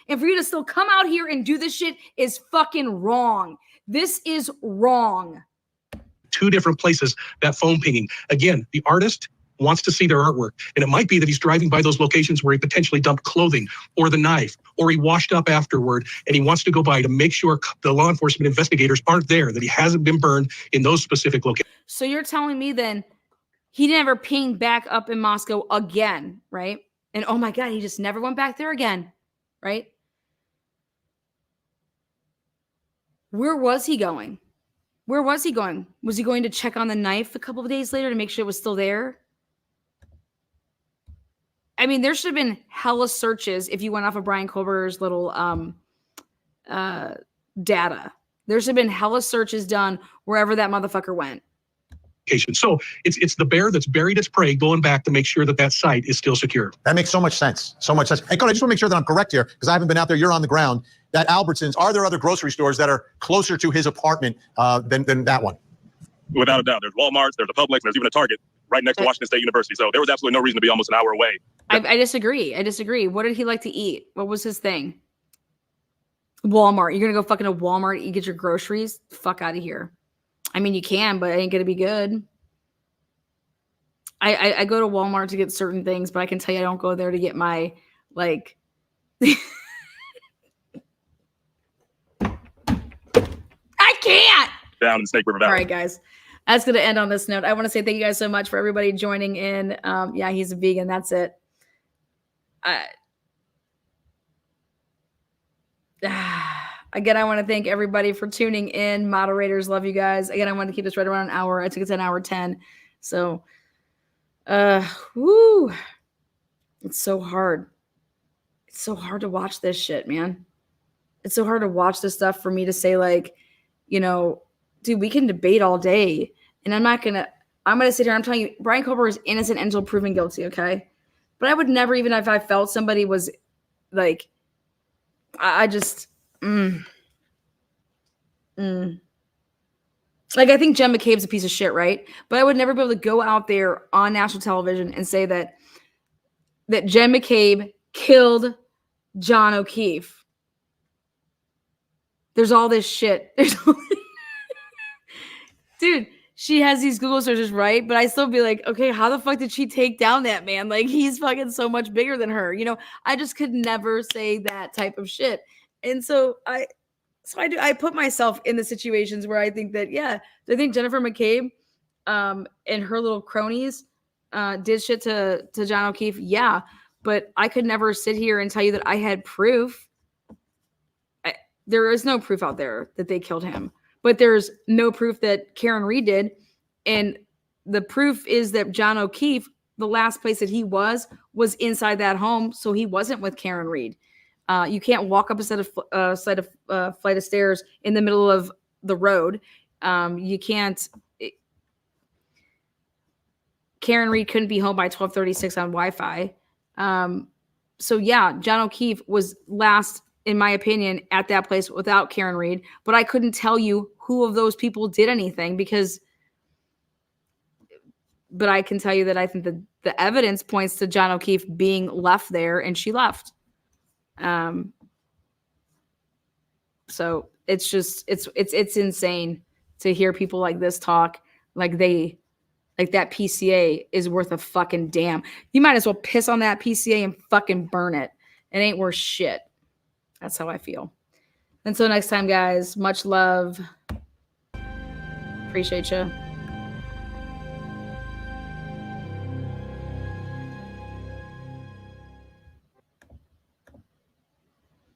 Speaker 2: And for you to still come out here and do this shit is fucking wrong. This is wrong.
Speaker 20: 2 different places, that phone pinging. Again, the artist wants to see their artwork. And it might be that he's driving by those locations where he potentially dumped clothing or the knife, or he washed up afterward, and he wants to go by to make sure the law enforcement investigators aren't there, that he hasn't been burned in those specific locations.
Speaker 2: So you're telling me then he never pinged back up in Moscow again, right? And oh my God, he just never went back there again, right? Where was he going? Where was he going? Was he going to check on the knife a couple of days later to make sure it was still there? I mean, there should have been hella searches if you went off of Bryan Kohberger's little data. There should have been hella searches done wherever that motherfucker went.
Speaker 20: So it's the bear that's buried its prey going back to make sure that that site is still secure.
Speaker 17: That makes so much sense. So much sense. Hey, Cody, I just want to make sure that I'm correct here, because I haven't been out there. You're on the ground. that Albertsons, are there other grocery stores that are closer to his apartment than that one?
Speaker 19: Without a doubt. There's Walmart's, there's a Publix, and there's even a Target right next to Washington State University. So there was absolutely no reason to be almost an hour away.
Speaker 2: I disagree. I disagree. What did he like to eat? What was his thing? Walmart. You're going to go fucking to Walmart, you get your groceries? Fuck out of here. I mean, you can, but it ain't going to be good. I go to Walmart to get certain things, but I can tell you I don't go there to get my, like... I can't!
Speaker 19: Down in Snake River Valley.
Speaker 2: All right, guys. That's going to end on this note. I want to say thank you guys so much for everybody joining in. Yeah, he's a vegan. That's it. Again, I want to thank everybody for tuning in. Moderators, love you guys. Again, I want to keep this right around an hour. I took it to an hour 10. So, woo. It's so hard. It's so hard to watch this shit, man. It's so hard to watch this stuff for me to say, like, you know, dude, we can debate all day. And I'm going to sit here. I'm telling you, Bryan Kohberger is innocent until proven guilty, okay? But I would never, even if I felt somebody was, like, I just, Like, I think Jen McCabe's a piece of shit, right? But I would never be able to go out there on national television and say that Jen McCabe killed John O'Keefe. There's all this shit. Dude, she has these Google searches, right? But I still be like, okay, how the fuck did she take down that man? Like, he's fucking so much bigger than her. You know, I just could never say that type of shit. And so I put myself in the situations where I think that, yeah, I think Jennifer McCabe and her little cronies did shit to John O'Keefe. Yeah, but I could never sit here and tell you that I had proof. There is no proof out there that they killed him, but there's no proof that Karen Reed did. And the proof is that John O'Keefe, the last place that he was inside that home. So he wasn't with Karen Reed. You can't walk up a flight of stairs in the middle of the road. You can't. Karen Reed couldn't be home by 12:36 on Wi-Fi. So yeah, John O'Keefe was last, in my opinion, at that place without Karen Reed. But I couldn't tell you who of those people did anything but I can tell you that I think that the evidence points to John O'Keefe being left there, and she left. So it's just, it's insane to hear people like this talk, like that PCA is worth a fucking damn. You might as well piss on that PCA and fucking burn it. It ain't worth shit. That's how I feel. Until next time, guys, much love. Appreciate you.